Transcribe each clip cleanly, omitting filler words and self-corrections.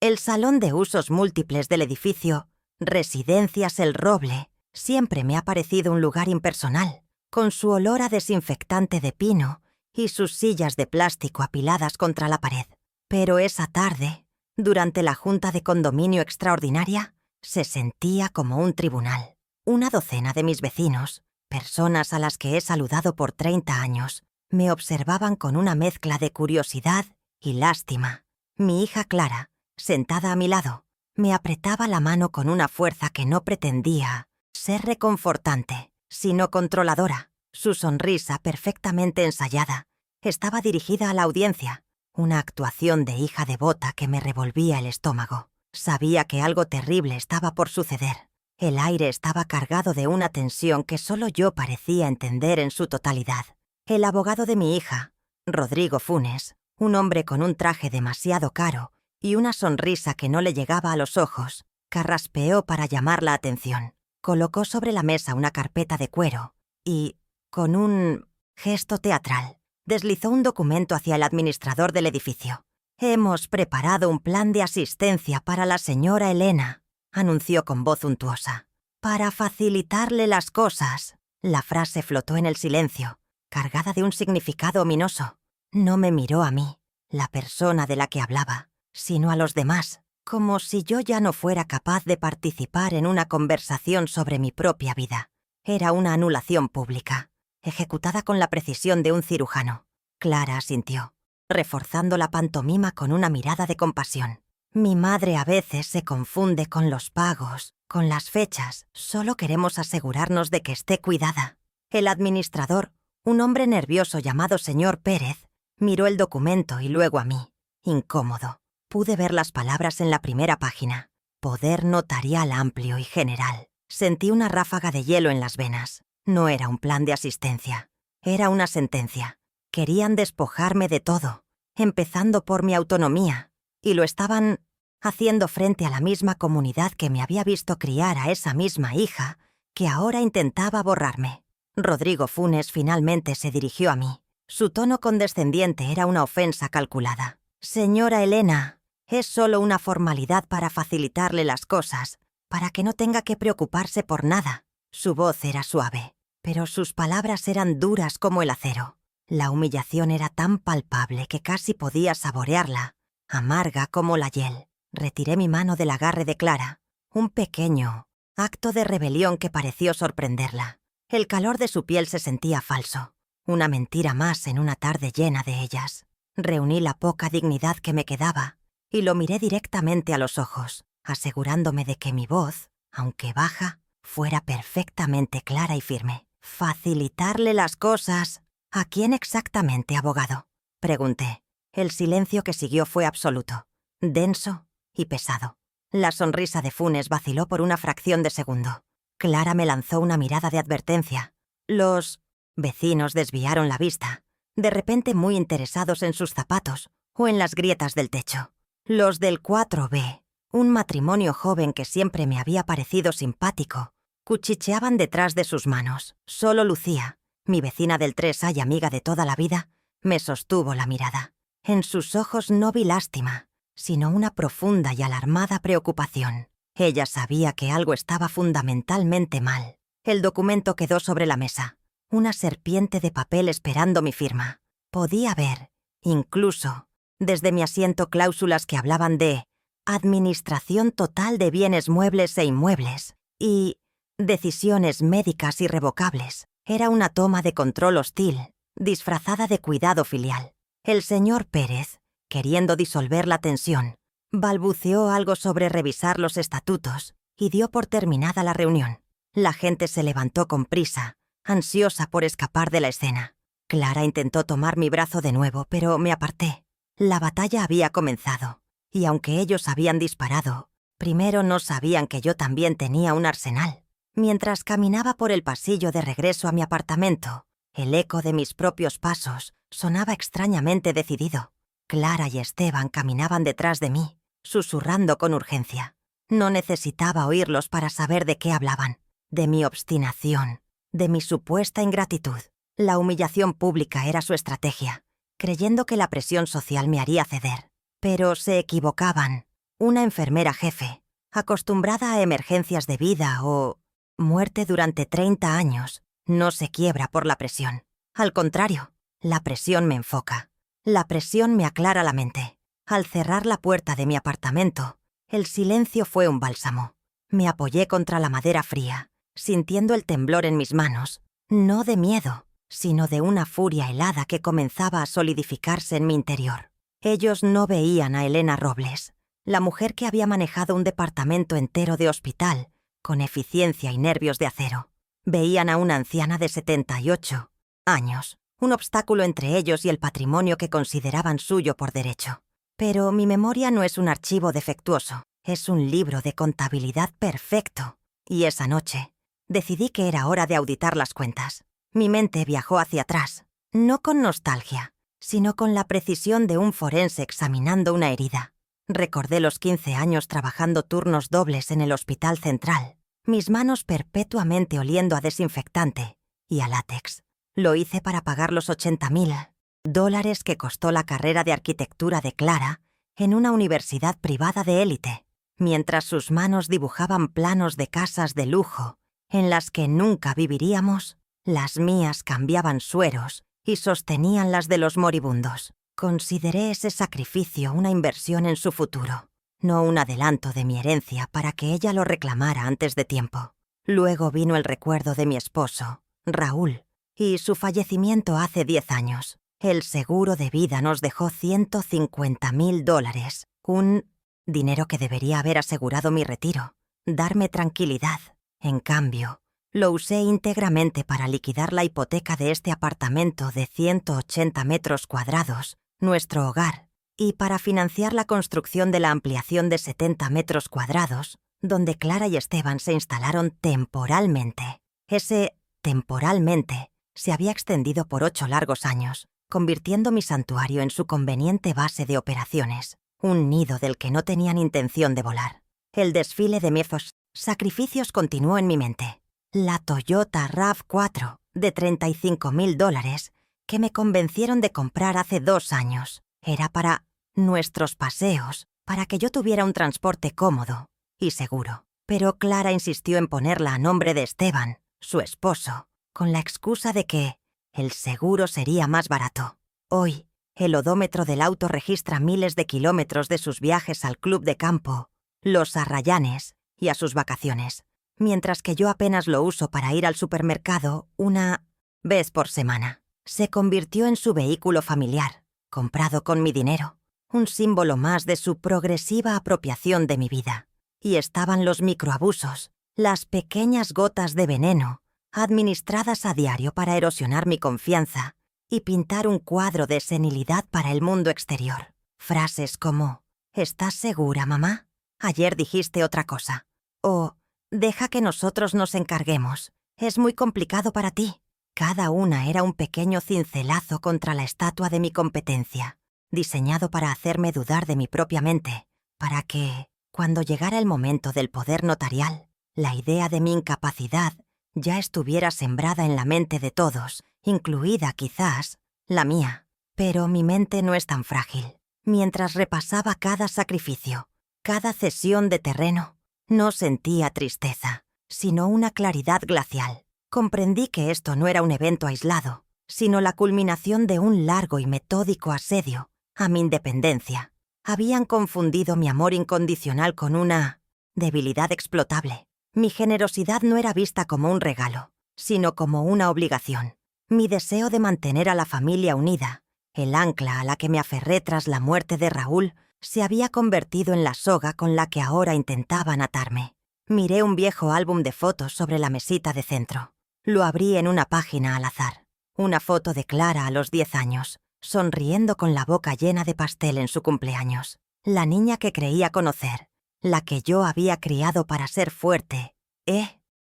El salón de usos múltiples del edificio, Residencias El Roble, siempre me ha parecido un lugar impersonal, con su olor a desinfectante de pino y sus sillas de plástico apiladas contra la pared. Pero esa tarde, durante la junta de condominio extraordinaria, se sentía como un tribunal. Una docena de mis vecinos, personas a las que he saludado por 30 años, me observaban con una mezcla de curiosidad y lástima. Mi hija Clara, sentada a mi lado, me apretaba la mano con una fuerza que no pretendía ser reconfortante, sino controladora. Su sonrisa, perfectamente ensayada, estaba dirigida a la audiencia, una actuación de hija devota que me revolvía el estómago. Sabía que algo terrible estaba por suceder. El aire estaba cargado de una tensión que solo yo parecía entender en su totalidad. El abogado de mi hija, Rodrigo Funes, un hombre con un traje demasiado caro y una sonrisa que no le llegaba a los ojos, carraspeó para llamar la atención. Colocó sobre la mesa una carpeta de cuero y, con un gesto teatral, deslizó un documento hacia el administrador del edificio. «Hemos preparado un plan de asistencia para la señora Elena», anunció con voz untuosa. «Para facilitarle las cosas». La frase flotó en el silencio, cargada de un significado ominoso. No me miró a mí, la persona de la que hablaba, sino a los demás, como si yo ya no fuera capaz de participar en una conversación sobre mi propia vida. Era una anulación pública, ejecutada con la precisión de un cirujano. Clara asintió, reforzando la pantomima con una mirada de compasión. «Mi madre a veces se confunde con los pagos, con las fechas. Solo queremos asegurarnos de que esté cuidada». El administrador, un hombre nervioso llamado señor Pérez, miró el documento y luego a mí, incómodo. Pude ver las palabras en la primera página. Poder notarial amplio y general. Sentí una ráfaga de hielo en las venas. No era un plan de asistencia. Era una sentencia. Querían despojarme de todo, empezando por mi autonomía. Y lo estaban haciendo frente a la misma comunidad que me había visto criar a esa misma hija, que ahora intentaba borrarme. Rodrigo Funes finalmente se dirigió a mí. Su tono condescendiente era una ofensa calculada. «Señora Elena, es solo una formalidad para facilitarle las cosas, para que no tenga que preocuparse por nada». Su voz era suave, pero sus palabras eran duras como el acero. La humillación era tan palpable que casi podía saborearla, amarga como la hiel. Retiré mi mano del agarre de Clara, un pequeño acto de rebelión que pareció sorprenderla. El calor de su piel se sentía falso, una mentira más en una tarde llena de ellas. Reuní la poca dignidad que me quedaba y lo miré directamente a los ojos, asegurándome de que mi voz, aunque baja, fuera perfectamente clara y firme. «Facilitarle las cosas. ¿A quién exactamente, abogado?», pregunté. El silencio que siguió fue absoluto, denso y pesado. La sonrisa de Funes vaciló por una fracción de segundo. Clara me lanzó una mirada de advertencia. Los vecinos desviaron la vista, de repente muy interesados en sus zapatos o en las grietas del techo. Los del 4B, un matrimonio joven que siempre me había parecido simpático, cuchicheaban detrás de sus manos. Solo Lucía, mi vecina del 3A y amiga de toda la vida, me sostuvo la mirada. En sus ojos no vi lástima, sino una profunda y alarmada preocupación. Ella sabía que algo estaba fundamentalmente mal. El documento quedó sobre la mesa, una serpiente de papel esperando mi firma. Podía ver, incluso, desde mi asiento cláusulas que hablaban de administración total de bienes muebles e inmuebles y decisiones médicas irrevocables. Era una toma de control hostil, disfrazada de cuidado filial. El señor Pérez, queriendo disolver la tensión, balbuceó algo sobre revisar los estatutos y dio por terminada la reunión. La gente se levantó con prisa, ansiosa por escapar de la escena. Clara intentó tomar mi brazo de nuevo, pero me aparté. La batalla había comenzado, y aunque ellos habían disparado, primero no sabían que yo también tenía un arsenal. Mientras caminaba por el pasillo de regreso a mi apartamento, el eco de mis propios pasos sonaba extrañamente decidido. Clara y Esteban caminaban detrás de mí, susurrando con urgencia. No necesitaba oírlos para saber de qué hablaban, de mi obstinación, de mi supuesta ingratitud. La humillación pública era su estrategia, creyendo que la presión social me haría ceder. Pero se equivocaban. una enfermera jefe, acostumbrada a emergencias de vida o muerte durante 30 años, no se quiebra por la presión. Al contrario, la presión me enfoca. La presión me aclara la mente. Al cerrar la puerta de mi apartamento, el silencio fue un bálsamo. Me apoyé contra la madera fría, sintiendo el temblor en mis manos, no de miedo, sino de una furia helada que comenzaba a solidificarse en mi interior. Ellos no veían a Elena Robles, la mujer que había manejado un departamento entero de hospital, con eficiencia y nervios de acero. Veían a una anciana de 78 años, un obstáculo entre ellos y el patrimonio que consideraban suyo por derecho. Pero mi memoria no es un archivo defectuoso, es un libro de contabilidad perfecto. Y esa noche, decidí que era hora de auditar las cuentas. Mi mente viajó hacia atrás, no con nostalgia, sino con la precisión de un forense examinando una herida. Recordé los 15 años trabajando turnos dobles en el Hospital Central, mis manos perpetuamente oliendo a desinfectante y a látex. Lo hice para pagar los $80,000 que costó la carrera de arquitectura de Clara en una universidad privada de élite, mientras sus manos dibujaban planos de casas de lujo en las que nunca viviríamos. Las mías cambiaban sueros y sostenían las de los moribundos. Consideré ese sacrificio una inversión en su futuro, no un adelanto de mi herencia para que ella lo reclamara antes de tiempo. Luego vino el recuerdo de mi esposo, Raúl, y su fallecimiento hace 10 años. El seguro de vida nos dejó $150,000, un dinero que debería haber asegurado mi retiro, darme tranquilidad. En cambio, lo usé íntegramente para liquidar la hipoteca de este apartamento de 180 metros cuadrados, nuestro hogar, y para financiar la construcción de la ampliación de 70 metros cuadrados, donde Clara y Esteban se instalaron temporalmente. Ese temporalmente se había extendido por 8 largos años, convirtiendo mi santuario en su conveniente base de operaciones, un nido del que no tenían intención de volar. El desfile de mis sacrificios continuó en mi mente. La Toyota RAV4 de $35,000 que me convencieron de comprar hace 2 años. Era para nuestros paseos, para que yo tuviera un transporte cómodo y seguro. Pero Clara insistió en ponerla a nombre de Esteban, su esposo, con la excusa de que el seguro sería más barato. Hoy, el odómetro del auto registra miles de kilómetros de sus viajes al club de campo, los Arrayanes y a sus vacaciones, mientras que yo apenas lo uso para ir al supermercado una vez por semana. Se convirtió en su vehículo familiar, comprado con mi dinero, un símbolo más de su progresiva apropiación de mi vida. Y estaban los microabusos, las pequeñas gotas de veneno, administradas a diario para erosionar mi confianza y pintar un cuadro de senilidad para el mundo exterior. Frases como, ¿estás segura, mamá? Ayer dijiste otra cosa. O, deja que nosotros nos encarguemos. Es muy complicado para ti. Cada una era un pequeño cincelazo contra la estatua de mi competencia, diseñado para hacerme dudar de mi propia mente, para que, cuando llegara el momento del poder notarial, la idea de mi incapacidad ya estuviera sembrada en la mente de todos, incluida, quizás, la mía. Pero mi mente no es tan frágil. Mientras repasaba cada sacrificio, cada cesión de terreno, no sentía tristeza, sino una claridad glacial. Comprendí que esto no era un evento aislado, sino la culminación de un largo y metódico asedio a mi independencia. Habían confundido mi amor incondicional con una debilidad explotable. Mi generosidad no era vista como un regalo, sino como una obligación. Mi deseo de mantener a la familia unida, el ancla a la que me aferré tras la muerte de Raúl, se había convertido en la soga con la que ahora intentaban atarme. Miré un viejo álbum de fotos sobre la mesita de centro. Lo abrí en una página al azar. Una foto de Clara a los 10 años, sonriendo con la boca llena de pastel en su cumpleaños. La niña que creía conocer, la que yo había criado para ser fuerte,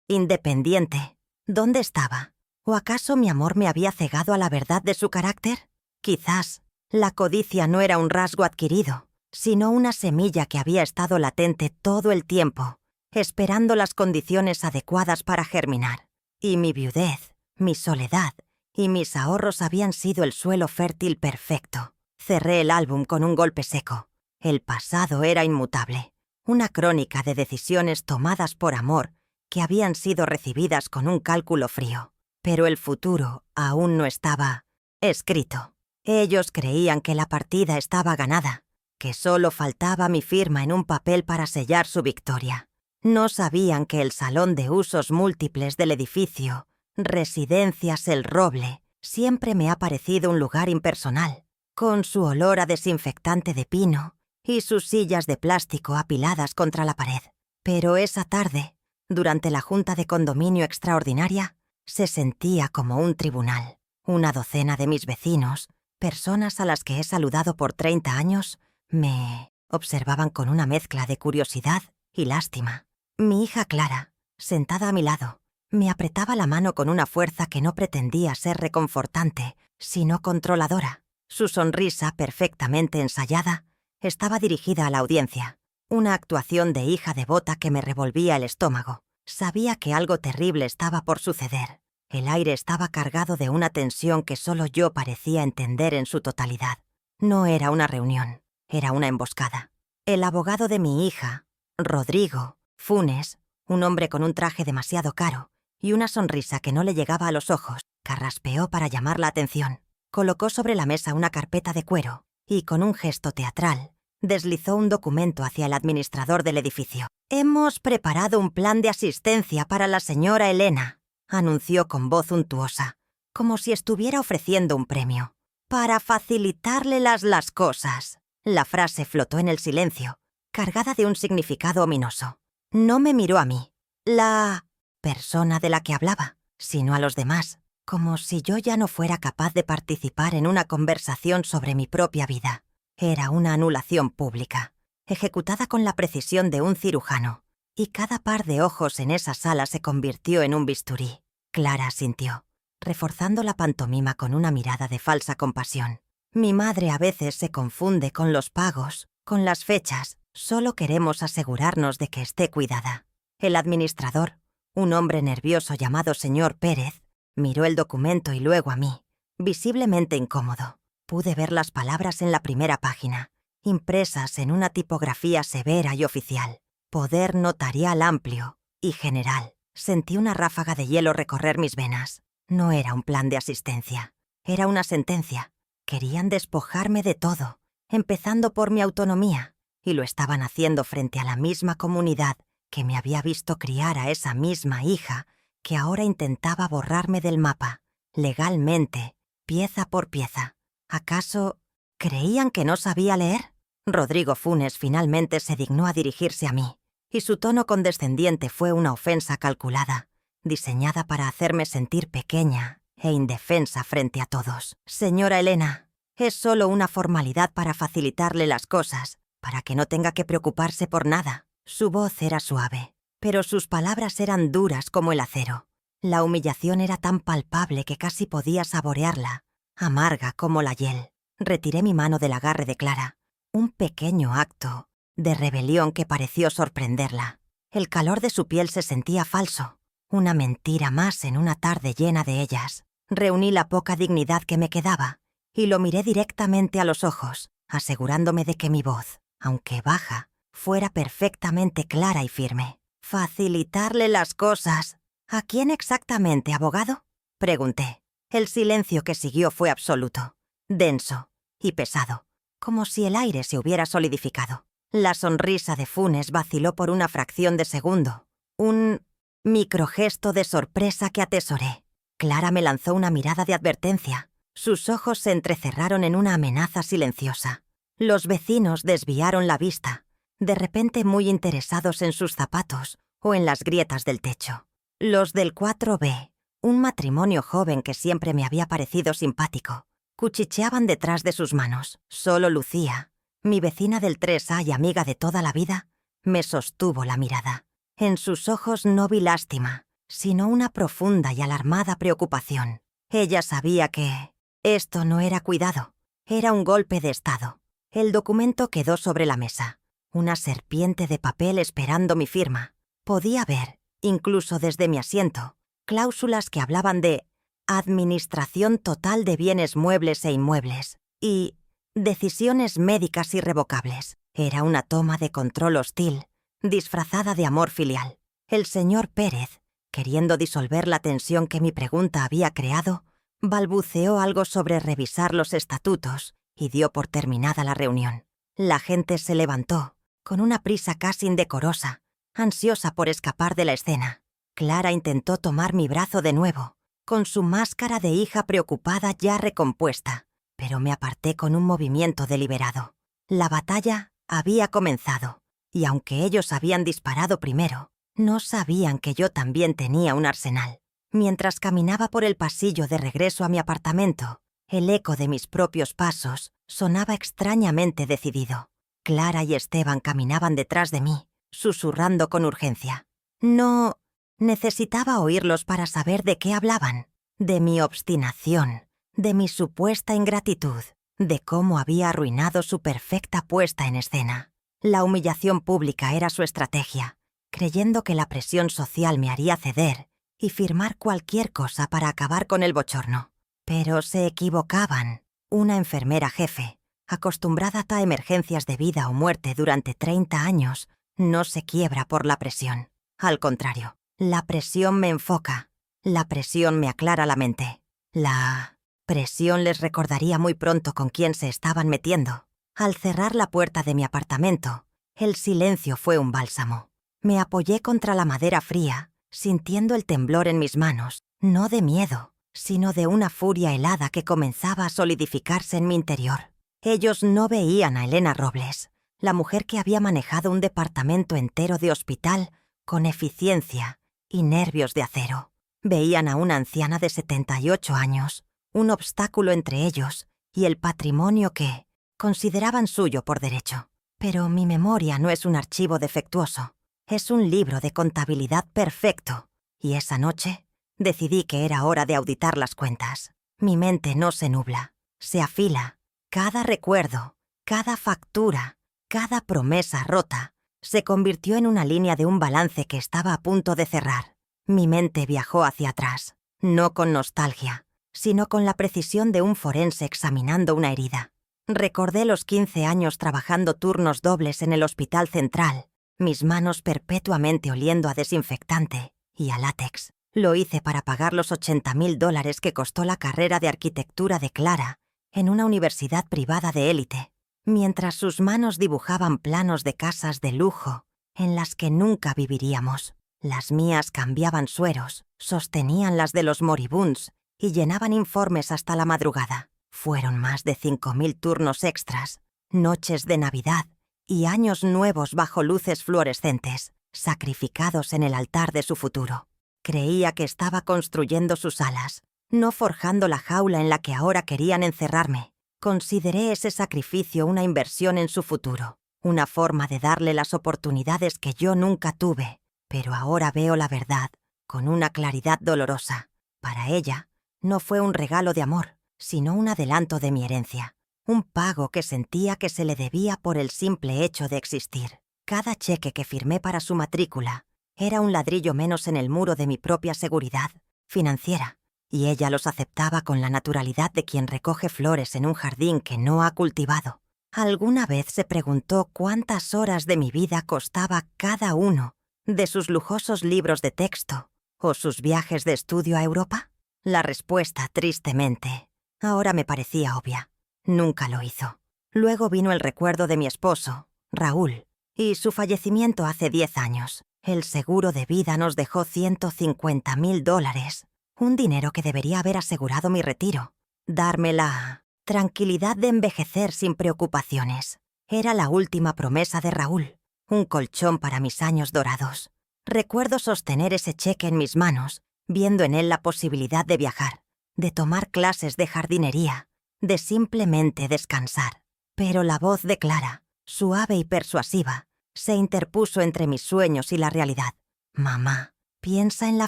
independiente. ¿Dónde estaba? ¿O acaso mi amor me había cegado a la verdad de su carácter? Quizás la codicia no era un rasgo adquirido, sino una semilla que había estado latente todo el tiempo, esperando las condiciones adecuadas para germinar. Y mi viudez, mi soledad y mis ahorros habían sido el suelo fértil perfecto. Cerré el álbum con un golpe seco. El pasado era inmutable, una crónica de decisiones tomadas por amor que habían sido recibidas con un cálculo frío. Pero el futuro aún no estaba escrito. Ellos creían que la partida estaba ganada, que solo faltaba mi firma en un papel para sellar su victoria. No sabían que el salón de usos múltiples del edificio, Residencias El Roble, siempre me ha parecido un lugar impersonal, con su olor a desinfectante de pino y sus sillas de plástico apiladas contra la pared. Pero esa tarde, durante la junta de condominio extraordinaria, se sentía como un tribunal. Una docena de mis vecinos, personas a las que he saludado por 30 años, me observaban con una mezcla de curiosidad y lástima. Mi hija Clara, sentada a mi lado, me apretaba la mano con una fuerza que no pretendía ser reconfortante, sino controladora. Su sonrisa, perfectamente ensayada, estaba dirigida a la audiencia. Una actuación de hija devota que me revolvía el estómago. Sabía que algo terrible estaba por suceder. El aire estaba cargado de una tensión que solo yo parecía entender en su totalidad. No era una reunión, era una emboscada. El abogado de mi hija, Rodrigo Funes, un hombre con un traje demasiado caro y una sonrisa que no le llegaba a los ojos, carraspeó para llamar la atención. Colocó sobre la mesa una carpeta de cuero y, con un gesto teatral, deslizó un documento hacia el administrador del edificio. «Hemos preparado un plan de asistencia para la señora Elena», anunció con voz untuosa, como si estuviera ofreciendo un premio. «Para facilitarle las cosas». La frase flotó en el silencio, cargada de un significado ominoso. No me miró a mí, la persona de la que hablaba, sino a los demás, como si yo ya no fuera capaz de participar en una conversación sobre mi propia vida. Era una anulación pública, ejecutada con la precisión de un cirujano, y cada par de ojos en esa sala se convirtió en un bisturí. Clara asintió, reforzando la pantomima con una mirada de falsa compasión. Mi madre a veces se confunde con los pagos, con las fechas. Solo queremos asegurarnos de que esté cuidada. El administrador, un hombre nervioso llamado señor Pérez, miró el documento y luego a mí, visiblemente incómodo. Pude ver las palabras en la primera página, impresas en una tipografía severa y oficial. Poder notarial amplio y general. Sentí una ráfaga de hielo recorrer mis venas. No era un plan de asistencia, era una sentencia. Querían despojarme de todo, empezando por mi autonomía, y lo estaban haciendo frente a la misma comunidad que me había visto criar a esa misma hija que ahora intentaba borrarme del mapa, legalmente, pieza por pieza. ¿Acaso creían que no sabía leer? Rodrigo Funes finalmente se dignó a dirigirse a mí, y su tono condescendiente fue una ofensa calculada, diseñada para hacerme sentir pequeña e indefensa frente a todos. «Señora Elena, es solo una formalidad para facilitarle las cosas, para que no tenga que preocuparse por nada». Su voz era suave, pero sus palabras eran duras como el acero. La humillación era tan palpable que casi podía saborearla, amarga como la hiel. Retiré mi mano del agarre de Clara, un pequeño acto de rebelión que pareció sorprenderla. El calor de su piel se sentía falso, una mentira más en una tarde llena de ellas. Reuní la poca dignidad que me quedaba y lo miré directamente a los ojos, asegurándome de que mi voz, aunque baja, fuera perfectamente clara y firme. «Facilitarle las cosas. ¿A quién exactamente, abogado?», pregunté. El silencio que siguió fue absoluto, denso y pesado, como si el aire se hubiera solidificado. La sonrisa de Funes vaciló por una fracción de segundo, un microgesto de sorpresa que atesoré. Clara me lanzó una mirada de advertencia. Sus ojos se entrecerraron en una amenaza silenciosa. Los vecinos desviaron la vista, de repente muy interesados en sus zapatos o en las grietas del techo. Los del 4B, un matrimonio joven que siempre me había parecido simpático, cuchicheaban detrás de sus manos. Solo Lucía, mi vecina del 3A y amiga de toda la vida, me sostuvo la mirada. En sus ojos no vi lástima, sino una profunda y alarmada preocupación. Ella sabía que esto no era cuidado, era un golpe de estado. El documento quedó sobre la mesa, una serpiente de papel esperando mi firma. Podía ver, incluso desde mi asiento, cláusulas que hablaban de administración total de bienes muebles e inmuebles y decisiones médicas irrevocables. Era una toma de control hostil, disfrazada de amor filial. El señor Pérez, queriendo disolver la tensión que mi pregunta había creado, balbuceó algo sobre revisar los estatutos y dio por terminada la reunión. La gente se levantó, con una prisa casi indecorosa, ansiosa por escapar de la escena. Clara intentó tomar mi brazo de nuevo, con su máscara de hija preocupada ya recompuesta, pero me aparté con un movimiento deliberado. La batalla había comenzado, y aunque ellos habían disparado primero, no sabían que yo también tenía un arsenal. Mientras caminaba por el pasillo de regreso a mi apartamento, el eco de mis propios pasos sonaba extrañamente decidido. Clara y Esteban caminaban detrás de mí, susurrando con urgencia. No necesitaba oírlos para saber de qué hablaban. De mi obstinación, de mi supuesta ingratitud, de cómo había arruinado su perfecta puesta en escena. La humillación pública era su estrategia, creyendo que la presión social me haría ceder y firmar cualquier cosa para acabar con el bochorno. Pero se equivocaban. Una enfermera jefe, acostumbrada a emergencias de vida o muerte durante 30 años, no se quiebra por la presión. Al contrario, la presión me enfoca, la presión me aclara la mente. La presión les recordaría muy pronto con quién se estaban metiendo. Al cerrar la puerta de mi apartamento, el silencio fue un bálsamo. Me apoyé contra la madera fría, sintiendo el temblor en mis manos, no de miedo, sino de una furia helada que comenzaba a solidificarse en mi interior. Ellos no veían a Elena Robles, la mujer que había manejado un departamento entero de hospital con eficiencia y nervios de acero. Veían a una anciana de 78 años, un obstáculo entre ellos y el patrimonio que consideraban suyo por derecho. Pero mi memoria no es un archivo defectuoso, es un libro de contabilidad perfecto, y esa noche decidí que era hora de auditar las cuentas. Mi mente no se nubla, se afila. Cada recuerdo, cada factura, cada promesa rota, se convirtió en una línea de un balance que estaba a punto de cerrar. Mi mente viajó hacia atrás, no con nostalgia, sino con la precisión de un forense examinando una herida. Recordé los 15 años trabajando turnos dobles en el Hospital Central, mis manos perpetuamente oliendo a desinfectante y a látex. Lo hice para pagar los $80,000 que costó la carrera de arquitectura de Clara en una universidad privada de élite, mientras sus manos dibujaban planos de casas de lujo en las que nunca viviríamos. Las mías cambiaban sueros, sostenían las de los moribundos y llenaban informes hasta la madrugada. Fueron más de 5,000 turnos extras, noches de Navidad y años nuevos bajo luces fluorescentes, sacrificados en el altar de su futuro. Creía que estaba construyendo sus alas, no forjando la jaula en la que ahora querían encerrarme. Consideré ese sacrificio una inversión en su futuro, una forma de darle las oportunidades que yo nunca tuve. Pero ahora veo la verdad, con una claridad dolorosa. Para ella, no fue un regalo de amor, sino un adelanto de mi herencia, un pago que sentía que se le debía por el simple hecho de existir. Cada cheque que firmé para su matrícula era un ladrillo menos en el muro de mi propia seguridad financiera, y ella los aceptaba con la naturalidad de quien recoge flores en un jardín que no ha cultivado. ¿Alguna vez se preguntó cuántas horas de mi vida costaba cada uno de sus lujosos libros de texto o sus viajes de estudio a Europa? La respuesta, tristemente, ahora me parecía obvia. Nunca lo hizo. Luego vino el recuerdo de mi esposo, Raúl, y su fallecimiento hace 10 años. El seguro de vida nos dejó $150,000, un dinero que debería haber asegurado mi retiro. Darme la tranquilidad de envejecer sin preocupaciones. Era la última promesa de Raúl, un colchón para mis años dorados. Recuerdo sostener ese cheque en mis manos, viendo en él la posibilidad de viajar, de tomar clases de jardinería, de simplemente descansar. Pero la voz de Clara, suave y persuasiva, se interpuso entre mis sueños y la realidad. «Mamá, piensa en la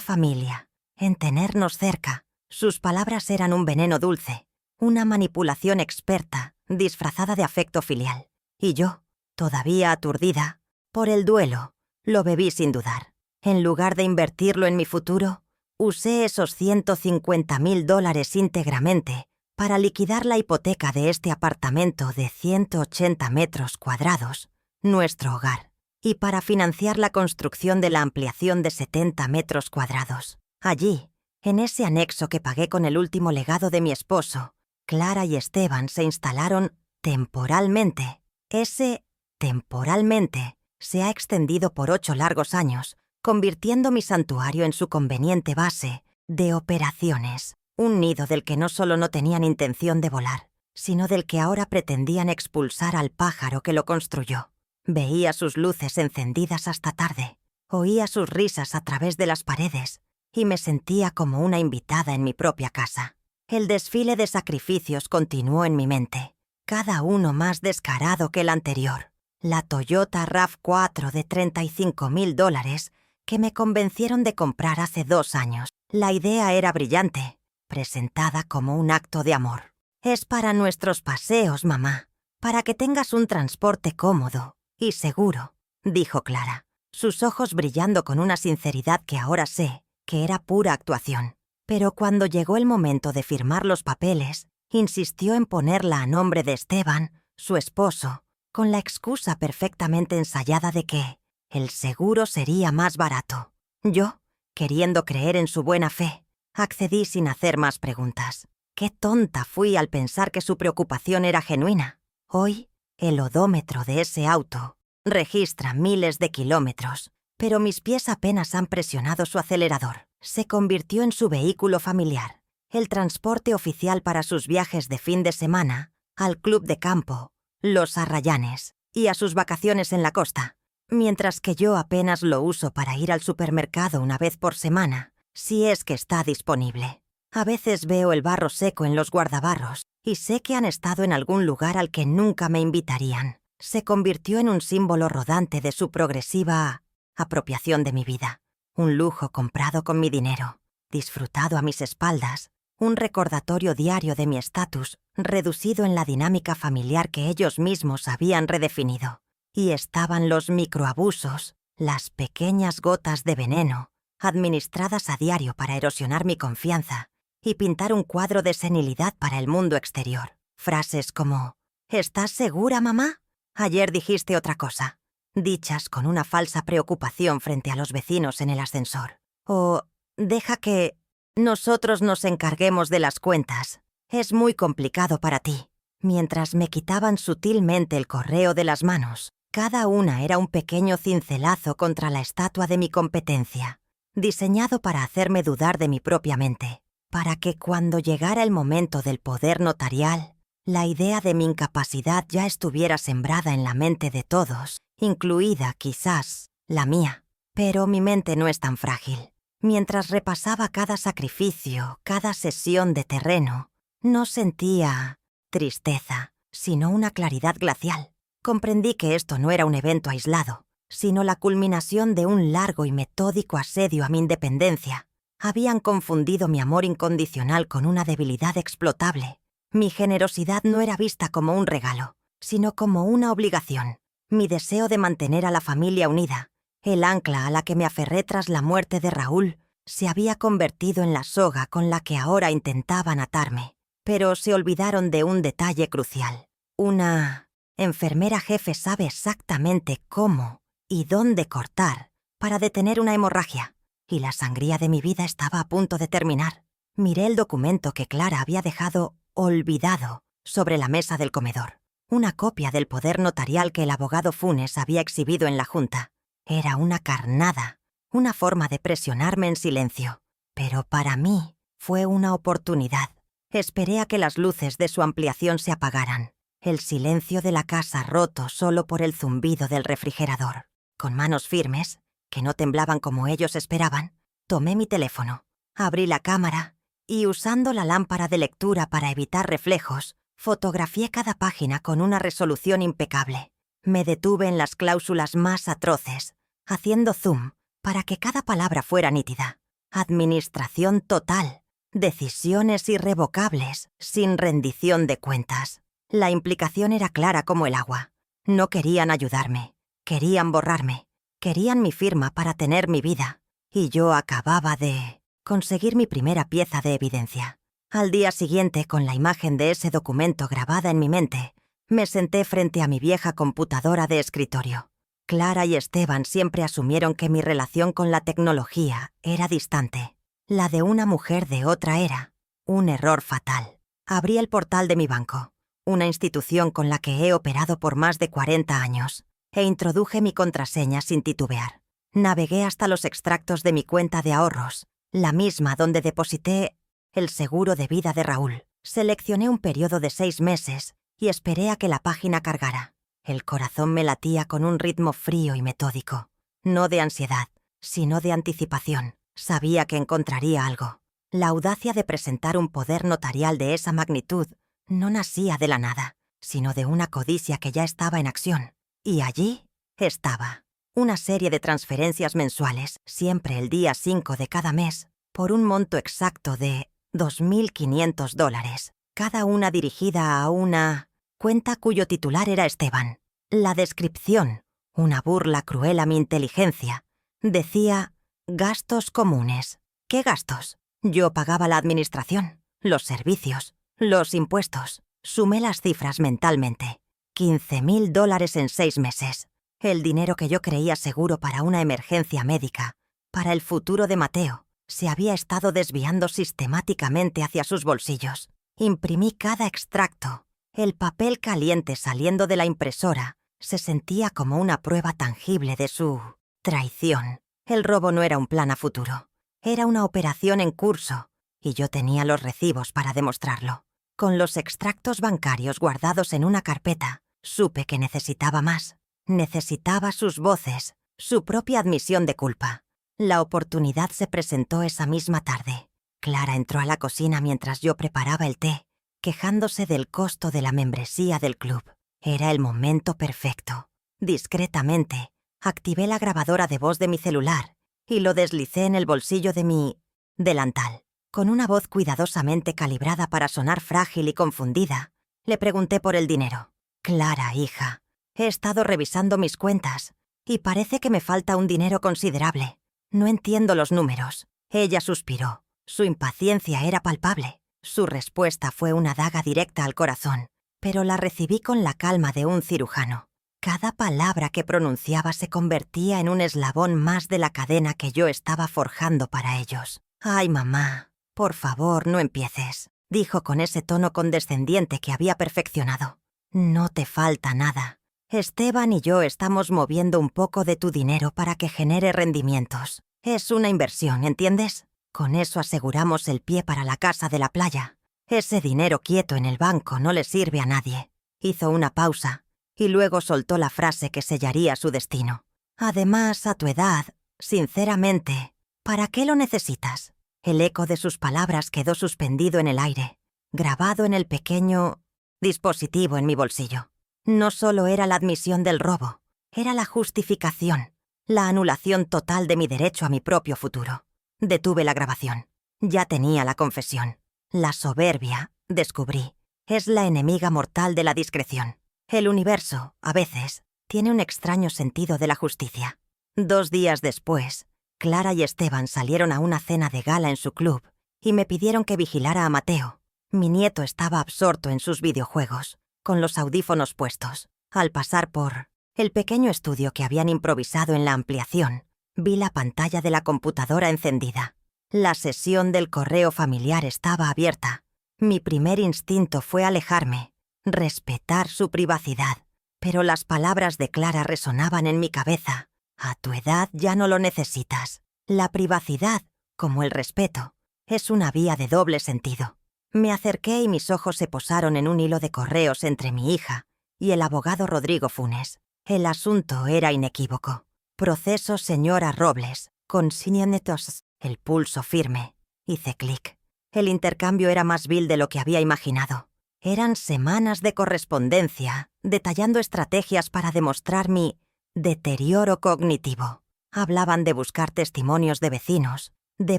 familia, en tenernos cerca». Sus palabras eran un veneno dulce, una manipulación experta, disfrazada de afecto filial. Y yo, todavía aturdida por el duelo, lo bebí sin dudar. En lugar de invertirlo en mi futuro, usé esos $150,000 íntegramente para liquidar la hipoteca de este apartamento de 180 metros cuadrados nuestro hogar, y para financiar la construcción de la ampliación de 70 metros cuadrados. Allí, en ese anexo que pagué con el último legado de mi esposo, Clara y Esteban se instalaron temporalmente. Ese temporalmente se ha extendido por 8 largos años, convirtiendo mi santuario en su conveniente base de operaciones, un nido del que no solo no tenían intención de volar, sino del que ahora pretendían expulsar al pájaro que lo construyó. Veía sus luces encendidas hasta tarde, oía sus risas a través de las paredes y me sentía como una invitada en mi propia casa. El desfile de sacrificios continuó en mi mente, cada uno más descarado que el anterior. La Toyota RAV4 de $35,000 que me convencieron de comprar hace 2 años. La idea era brillante, presentada como un acto de amor. Es para nuestros paseos, mamá, para que tengas un transporte cómodo y seguro, dijo Clara, sus ojos brillando con una sinceridad que ahora sé que era pura actuación. Pero cuando llegó el momento de firmar los papeles, insistió en ponerla a nombre de Esteban, su esposo, con la excusa perfectamente ensayada de que el seguro sería más barato. Yo, queriendo creer en su buena fe, accedí sin hacer más preguntas. Qué tonta fui al pensar que su preocupación era genuina. Hoy, el odómetro de ese auto registra miles de kilómetros, pero mis pies apenas han presionado su acelerador. Se convirtió en su vehículo familiar, el transporte oficial para sus viajes de fin de semana, al club de campo, los Arrayanes, y a sus vacaciones en la costa, mientras que yo apenas lo uso para ir al supermercado una vez por semana, si es que está disponible. A veces veo el barro seco en los guardabarros y sé que han estado en algún lugar al que nunca me invitarían. Se convirtió en un símbolo rodante de su progresiva apropiación de mi vida. Un lujo comprado con mi dinero, disfrutado a mis espaldas, un recordatorio diario de mi estatus, reducido en la dinámica familiar que ellos mismos habían redefinido. Y estaban los microabusos, las pequeñas gotas de veneno, administradas a diario para erosionar mi confianza y pintar un cuadro de senilidad para el mundo exterior. Frases como, ¿estás segura, mamá? Ayer dijiste otra cosa. Dichas con una falsa preocupación frente a los vecinos en el ascensor. O, deja que nosotros nos encarguemos de las cuentas. Es muy complicado para ti. Mientras me quitaban sutilmente el correo de las manos, cada una era un pequeño cincelazo contra la estatua de mi competencia, diseñado para hacerme dudar de mi propia mente, para que cuando llegara el momento del poder notarial, la idea de mi incapacidad ya estuviera sembrada en la mente de todos, incluida, quizás, la mía. Pero mi mente no es tan frágil. Mientras repasaba cada sacrificio, cada sesión de terreno, no sentía tristeza, sino una claridad glacial. Comprendí que esto no era un evento aislado, sino la culminación de un largo y metódico asedio a mi independencia. Habían confundido mi amor incondicional con una debilidad explotable. Mi generosidad no era vista como un regalo, sino como una obligación. Mi deseo de mantener a la familia unida, el ancla a la que me aferré tras la muerte de Raúl, se había convertido en la soga con la que ahora intentaban atarme. Pero se olvidaron de un detalle crucial. Una enfermera jefe sabe exactamente cómo y dónde cortar para detener una hemorragia, y la sangría de mi vida estaba a punto de terminar. Miré el documento que Clara había dejado olvidado sobre la mesa del comedor. Una copia del poder notarial que el abogado Funes había exhibido en la junta. Era una carnada, una forma de presionarme en silencio. Pero para mí fue una oportunidad. Esperé a que las luces de su ampliación se apagaran. El silencio de la casa roto solo por el zumbido del refrigerador. Con manos firmes, que no temblaban como ellos esperaban, tomé mi teléfono, abrí la cámara y, usando la lámpara de lectura para evitar reflejos, fotografié cada página con una resolución impecable. Me detuve en las cláusulas más atroces, haciendo zoom para que cada palabra fuera nítida. Administración total, decisiones irrevocables, sin rendición de cuentas. La implicación era clara como el agua. No querían ayudarme, querían borrarme, querían mi firma para tener mi vida, y yo acababa de conseguir mi primera pieza de evidencia. Al día siguiente, con la imagen de ese documento grabada en mi mente, Me senté frente a mi vieja computadora de escritorio. Clara y Esteban siempre asumieron que mi relación con la tecnología era distante. La de una mujer de otra era. Un error fatal. Abrí el portal de mi banco, una institución con la que he operado por más de 40 años, e introduje mi contraseña sin titubear. Navegué hasta los extractos de mi cuenta de ahorros, la misma donde deposité el seguro de vida de Raúl. Seleccioné un periodo de 6 meses y esperé a que la página cargara. El corazón me latía con un ritmo frío y metódico. No de ansiedad, sino de anticipación. Sabía que encontraría algo. La audacia de presentar un poder notarial de esa magnitud no nacía de la nada, sino de una codicia que ya estaba en acción. Y allí estaba. Una serie de transferencias mensuales, siempre el día 5 de cada mes, por un monto exacto de $2.500, cada una dirigida a una cuenta cuyo titular era Esteban. La descripción, una burla cruel a mi inteligencia, decía gastos comunes. ¿Qué gastos? Yo pagaba la administración, los servicios, los impuestos. Sumé las cifras mentalmente. $15.000 en 6 meses. El dinero que yo creía seguro para una emergencia médica, para el futuro de Mateo, se había estado desviando sistemáticamente hacia sus bolsillos. Imprimí cada extracto. El papel caliente saliendo de la impresora se sentía como una prueba tangible de su traición. El robo no era un plan a futuro. Era una operación en curso, y yo tenía los recibos para demostrarlo. Con los extractos bancarios guardados en una carpeta, supe que necesitaba más. Necesitaba sus voces, su propia admisión de culpa. La oportunidad se presentó esa misma tarde. Clara entró a la cocina mientras yo preparaba el té, quejándose del costo de la membresía del club. Era el momento perfecto. Discretamente, activé la grabadora de voz de mi celular y lo deslicé en el bolsillo de mi delantal. Con una voz cuidadosamente calibrada para sonar frágil y confundida, le pregunté por el dinero. Clara, hija, he estado revisando mis cuentas y parece que me falta un dinero considerable. No entiendo los números. Ella suspiró. Su impaciencia era palpable. Su respuesta fue una daga directa al corazón, pero la recibí con la calma de un cirujano. Cada palabra que pronunciaba se convertía en un eslabón más de la cadena que yo estaba forjando para ellos. «Ay, mamá, por favor, no empieces», dijo con ese tono condescendiente que había perfeccionado. «No te falta nada. Esteban y yo estamos moviendo un poco de tu dinero para que genere rendimientos. Es una inversión, ¿entiendes? Con eso aseguramos el pie para la casa de la playa. Ese dinero quieto en el banco no le sirve a nadie». Hizo una pausa y luego soltó la frase que sellaría su destino. «Además, a tu edad, sinceramente, ¿para qué lo necesitas?». El eco de sus palabras quedó suspendido en el aire, grabado en el pequeño dispositivo en mi bolsillo. No solo era la admisión del robo, era la justificación, la anulación total de mi derecho a mi propio futuro. Detuve la grabación. Ya tenía la confesión. La soberbia, descubrí, es la enemiga mortal de la discreción. El universo, a veces, tiene un extraño sentido de la justicia. 2 días después, Clara y Esteban salieron a una cena de gala en su club y me pidieron que vigilara a Mateo. Mi nieto estaba absorto en sus videojuegos, con los audífonos puestos. Al pasar por el pequeño estudio que habían improvisado en la ampliación, vi la pantalla de la computadora encendida. La sesión del correo familiar estaba abierta. Mi primer instinto fue alejarme, respetar su privacidad, pero las palabras de Clara resonaban en mi cabeza. A tu edad ya no lo necesitas. La privacidad, como el respeto, es una vía de doble sentido. Me acerqué y mis ojos se posaron en un hilo de correos entre mi hija y el abogado Rodrigo Funes. El asunto era inequívoco. Proceso señora Robles, consignatos. El pulso firme. Hice clic. El intercambio era más vil de lo que había imaginado. Eran semanas de correspondencia, detallando estrategias para demostrar mi deterioro cognitivo. Hablaban de buscar testimonios de vecinos, de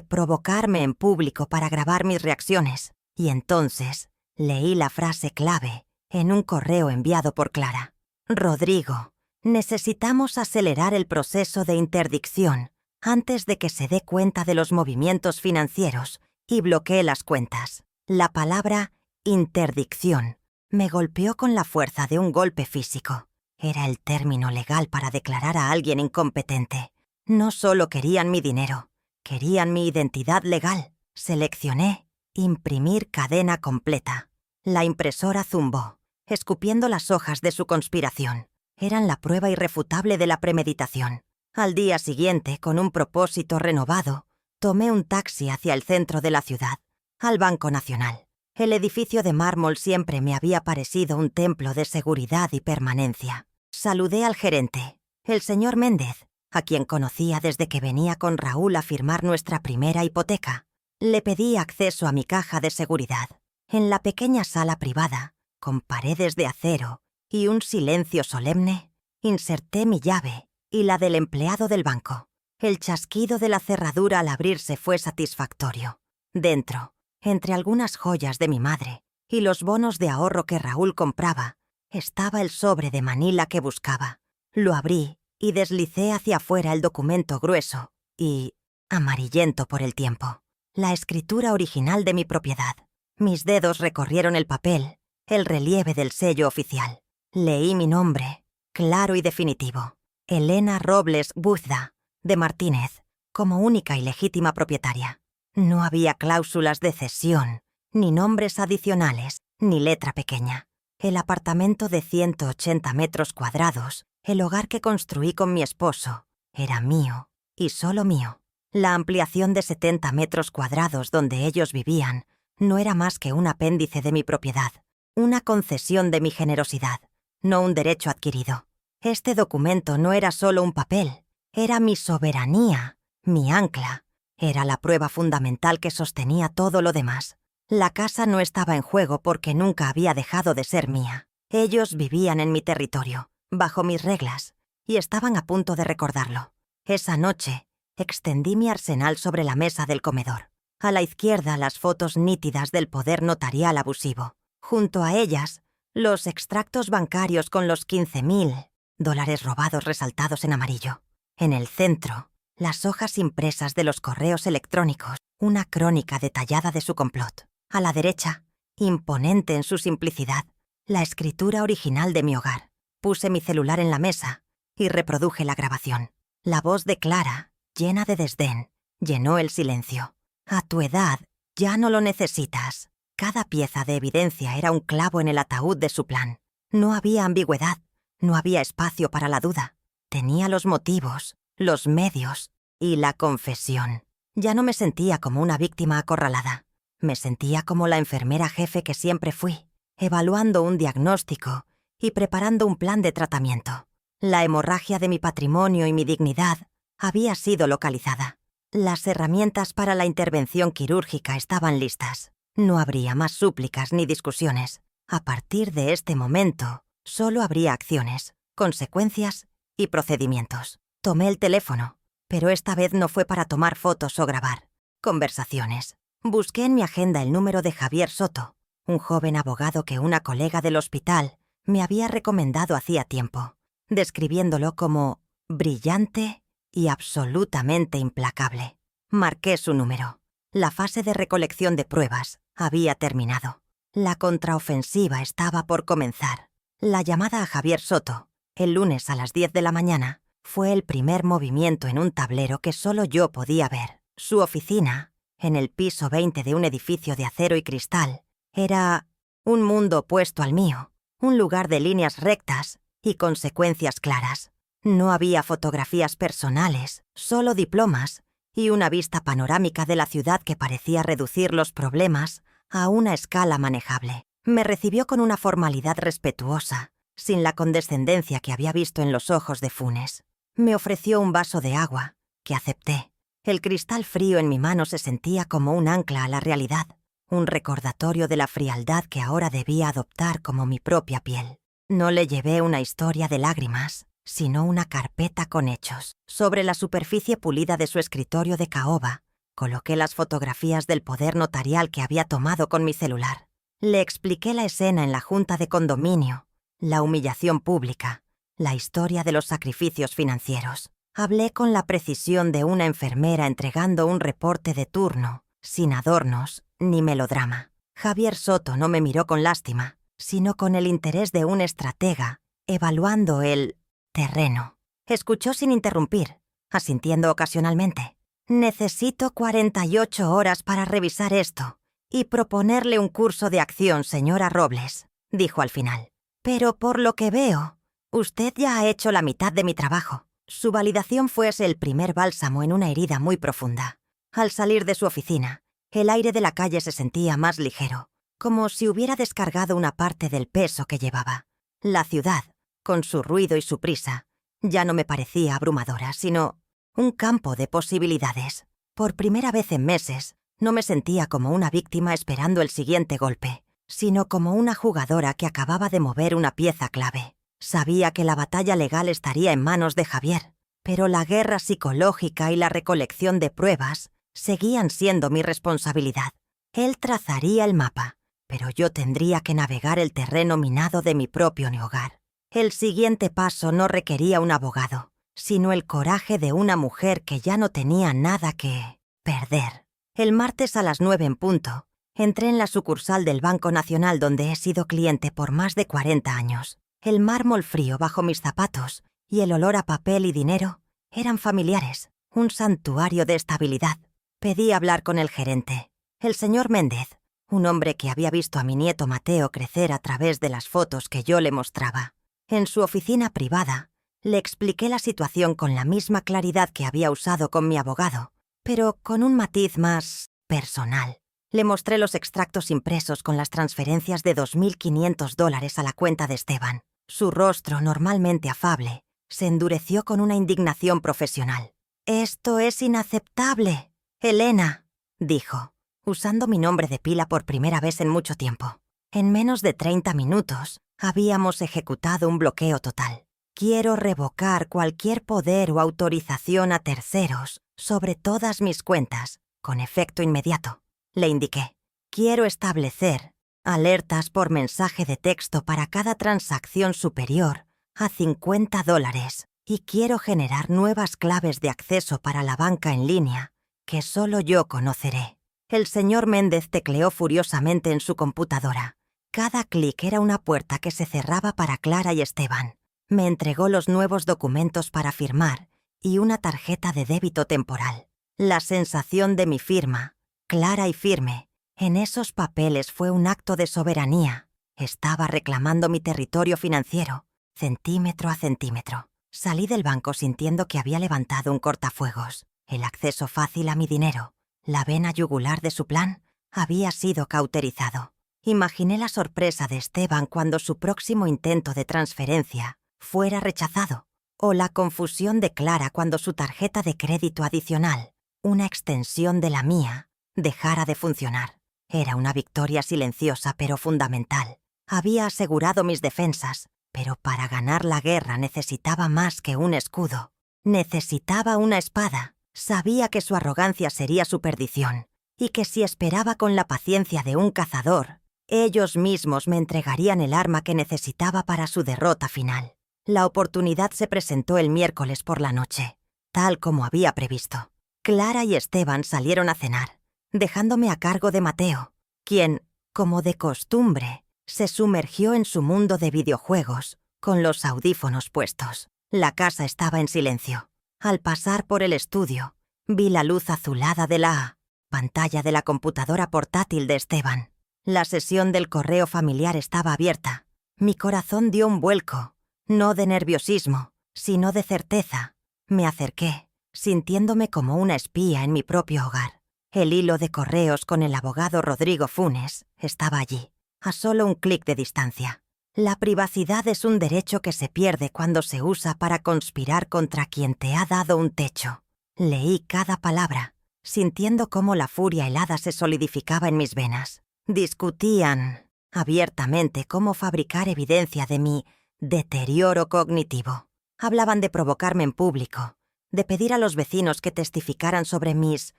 provocarme en público para grabar mis reacciones. Y entonces leí la frase clave en un correo enviado por Clara. Rodrigo, necesitamos acelerar el proceso de interdicción antes de que se dé cuenta de los movimientos financieros y bloquee las cuentas. La palabra interdicción Me golpeó con la fuerza de un golpe físico. Era el término legal para declarar a alguien incompetente. No solo querían mi dinero, querían mi identidad legal. Seleccioné imprimir cadena completa. La impresora zumbó, escupiendo las hojas de su conspiración. Eran la prueba irrefutable de la premeditación. Al día siguiente, con un propósito renovado, tomé un taxi hacia el centro de la ciudad, al Banco Nacional. El edificio de mármol siempre me había parecido un templo de seguridad y permanencia. Saludé al gerente, el señor Méndez, a quien conocía desde que venía con Raúl a firmar nuestra primera hipoteca. Le pedí acceso a mi caja de seguridad. En la pequeña sala privada, con paredes de acero y un silencio solemne, inserté mi llave y la del empleado del banco. El chasquido de la cerradura al abrirse fue satisfactorio. Dentro, entre algunas joyas de mi madre y los bonos de ahorro que Raúl compraba, estaba el sobre de Manila que buscaba. Lo abrí y deslicé hacia afuera el documento grueso y amarillento por el tiempo. La escritura original de mi propiedad. Mis dedos recorrieron el papel, el relieve del sello oficial. Leí mi nombre, claro y definitivo. Elena Robles Buzda, de Martínez, como única y legítima propietaria. No había cláusulas de cesión, ni nombres adicionales, ni letra pequeña. El apartamento de 180 metros cuadrados, el hogar que construí con mi esposo, era mío y solo mío. La ampliación de 70 metros cuadrados donde ellos vivían no era más que un apéndice de mi propiedad, una concesión de mi generosidad, no un derecho adquirido. Este documento no era solo un papel, era mi soberanía, mi ancla. Era la prueba fundamental que sostenía todo lo demás. La casa no estaba en juego porque nunca había dejado de ser mía. Ellos vivían en mi territorio, bajo mis reglas, y estaban a punto de recordarlo. Esa noche, extendí mi arsenal sobre la mesa del comedor. A la izquierda, las fotos nítidas del poder notarial abusivo. Junto a ellas, los extractos bancarios con los $15,000 robados resaltados en amarillo. En el centro, las hojas impresas de los correos electrónicos, una crónica detallada de su complot. A la derecha, imponente en su simplicidad, la escritura original de mi hogar. Puse mi celular en la mesa y reproduje la grabación. La voz de Clara, llena de desdén, llenó el silencio. A tu edad, ya no lo necesitas. Cada pieza de evidencia era un clavo en el ataúd de su plan. No había ambigüedad, no había espacio para la duda. Tenía los motivos, los medios y la confesión. Ya no me sentía como una víctima acorralada. Me sentía como la enfermera jefe que siempre fui, evaluando un diagnóstico y preparando un plan de tratamiento. La hemorragia de mi patrimonio y mi dignidad había sido localizada. Las herramientas para la intervención quirúrgica estaban listas. No habría más súplicas ni discusiones. A partir de este momento, solo habría acciones, consecuencias y procedimientos. Tomé el teléfono, pero esta vez no fue para tomar fotos o grabar. Conversaciones. Busqué en mi agenda el número de Javier Soto, un joven abogado que una colega del hospital me había recomendado hacía tiempo, describiéndolo como brillante y absolutamente implacable. Marqué su número. La fase de recolección de pruebas había terminado. La contraofensiva estaba por comenzar. La llamada a Javier Soto, el lunes a las 10 de la mañana, fue el primer movimiento en un tablero que solo yo podía ver. Su oficina, en el piso 20 de un edificio de acero y cristal, era un mundo opuesto al mío, un lugar de líneas rectas y consecuencias claras. No había fotografías personales, solo diplomas y una vista panorámica de la ciudad que parecía reducir los problemas a una escala manejable. Me recibió con una formalidad respetuosa, sin la condescendencia que había visto en los ojos de Funes. Me ofreció un vaso de agua, que acepté. El cristal frío en mi mano se sentía como un ancla a la realidad, un recordatorio de la frialdad que ahora debía adoptar como mi propia piel. No le llevé una historia de lágrimas, sino una carpeta con hechos. Sobre la superficie pulida de su escritorio de caoba, coloqué las fotografías del poder notarial que había tomado con mi celular. Le expliqué la escena en la junta de condominio, la humillación pública, la historia de los sacrificios financieros. Hablé con la precisión de una enfermera entregando un reporte de turno, sin adornos ni melodrama. Javier Soto no me miró con lástima, sino con el interés de un estratega, evaluando el terreno. Escuchó sin interrumpir, asintiendo ocasionalmente. Necesito 48 horas para revisar esto y proponerle un curso de acción, señora Robles, dijo al final. Pero por lo que veo, usted ya ha hecho la mitad de mi trabajo. Su validación fuese el primer bálsamo en una herida muy profunda. Al salir de su oficina, el aire de la calle se sentía más ligero, como si hubiera descargado una parte del peso que llevaba. La ciudad, con su ruido y su prisa, ya no me parecía abrumadora, sino un campo de posibilidades. Por primera vez en meses, no me sentía como una víctima esperando el siguiente golpe, sino como una jugadora que acababa de mover una pieza clave. Sabía que la batalla legal estaría en manos de Javier, pero la guerra psicológica y la recolección de pruebas seguían siendo mi responsabilidad. Él trazaría el mapa, pero yo tendría que navegar el terreno minado de mi propio hogar. El siguiente paso no requería un abogado, sino el coraje de una mujer que ya no tenía nada que perder. El martes a las 9 en punto, entré en la sucursal del Banco Nacional donde he sido cliente por más de 40 años. El mármol frío bajo mis zapatos y el olor a papel y dinero eran familiares, un santuario de estabilidad. Pedí hablar con el gerente, el señor Méndez, un hombre que había visto a mi nieto Mateo crecer a través de las fotos que yo le mostraba. En su oficina privada, le expliqué la situación con la misma claridad que había usado con mi abogado, pero con un matiz más personal. Le mostré los extractos impresos con las transferencias de $2.500 a la cuenta de Esteban. Su rostro, normalmente afable, se endureció con una indignación profesional. «Esto es inaceptable, Elena», dijo, usando mi nombre de pila por primera vez en mucho tiempo. En menos de 30 minutos, habíamos ejecutado un bloqueo total. Quiero revocar cualquier poder o autorización a terceros sobre todas mis cuentas, con efecto inmediato. Le indiqué. Quiero establecer alertas por mensaje de texto para cada transacción superior a $50 y quiero generar nuevas claves de acceso para la banca en línea que solo yo conoceré. El señor Méndez tecleó furiosamente en su computadora. Cada clic era una puerta que se cerraba para Clara y Esteban. Me entregó los nuevos documentos para firmar y una tarjeta de débito temporal. La sensación de mi firma, clara y firme, en esos papeles fue un acto de soberanía. Estaba reclamando mi territorio financiero, centímetro a centímetro. Salí del banco sintiendo que había levantado un cortafuegos. El acceso fácil a mi dinero, la vena yugular de su plan, había sido cauterizado. Imaginé la sorpresa de Esteban cuando su próximo intento de transferencia fuera rechazado, o la confusión de Clara cuando su tarjeta de crédito adicional, una extensión de la mía, dejara de funcionar. Era una victoria silenciosa pero fundamental. Había asegurado mis defensas, pero para ganar la guerra necesitaba más que un escudo. Necesitaba una espada. Sabía que su arrogancia sería su perdición, y que si esperaba con la paciencia de un cazador, ellos mismos me entregarían el arma que necesitaba para su derrota final. La oportunidad se presentó el miércoles por la noche, tal como había previsto. Clara y Esteban salieron a cenar, dejándome a cargo de Mateo, quien, como de costumbre, se sumergió en su mundo de videojuegos, con los audífonos puestos. La casa estaba en silencio. Al pasar por el estudio, vi la luz azulada de la pantalla de la computadora portátil de Esteban. La sesión del correo familiar estaba abierta. Mi corazón dio un vuelco, no de nerviosismo, sino de certeza. Me acerqué, sintiéndome como una espía en mi propio hogar. El hilo de correos con el abogado Rodrigo Funes estaba allí, a solo un clic de distancia. La privacidad es un derecho que se pierde cuando se usa para conspirar contra quien te ha dado un techo. Leí cada palabra, sintiendo cómo la furia helada se solidificaba en mis venas. Discutían abiertamente cómo fabricar evidencia de mi deterioro cognitivo. Hablaban de provocarme en público, de pedir a los vecinos que testificaran sobre mis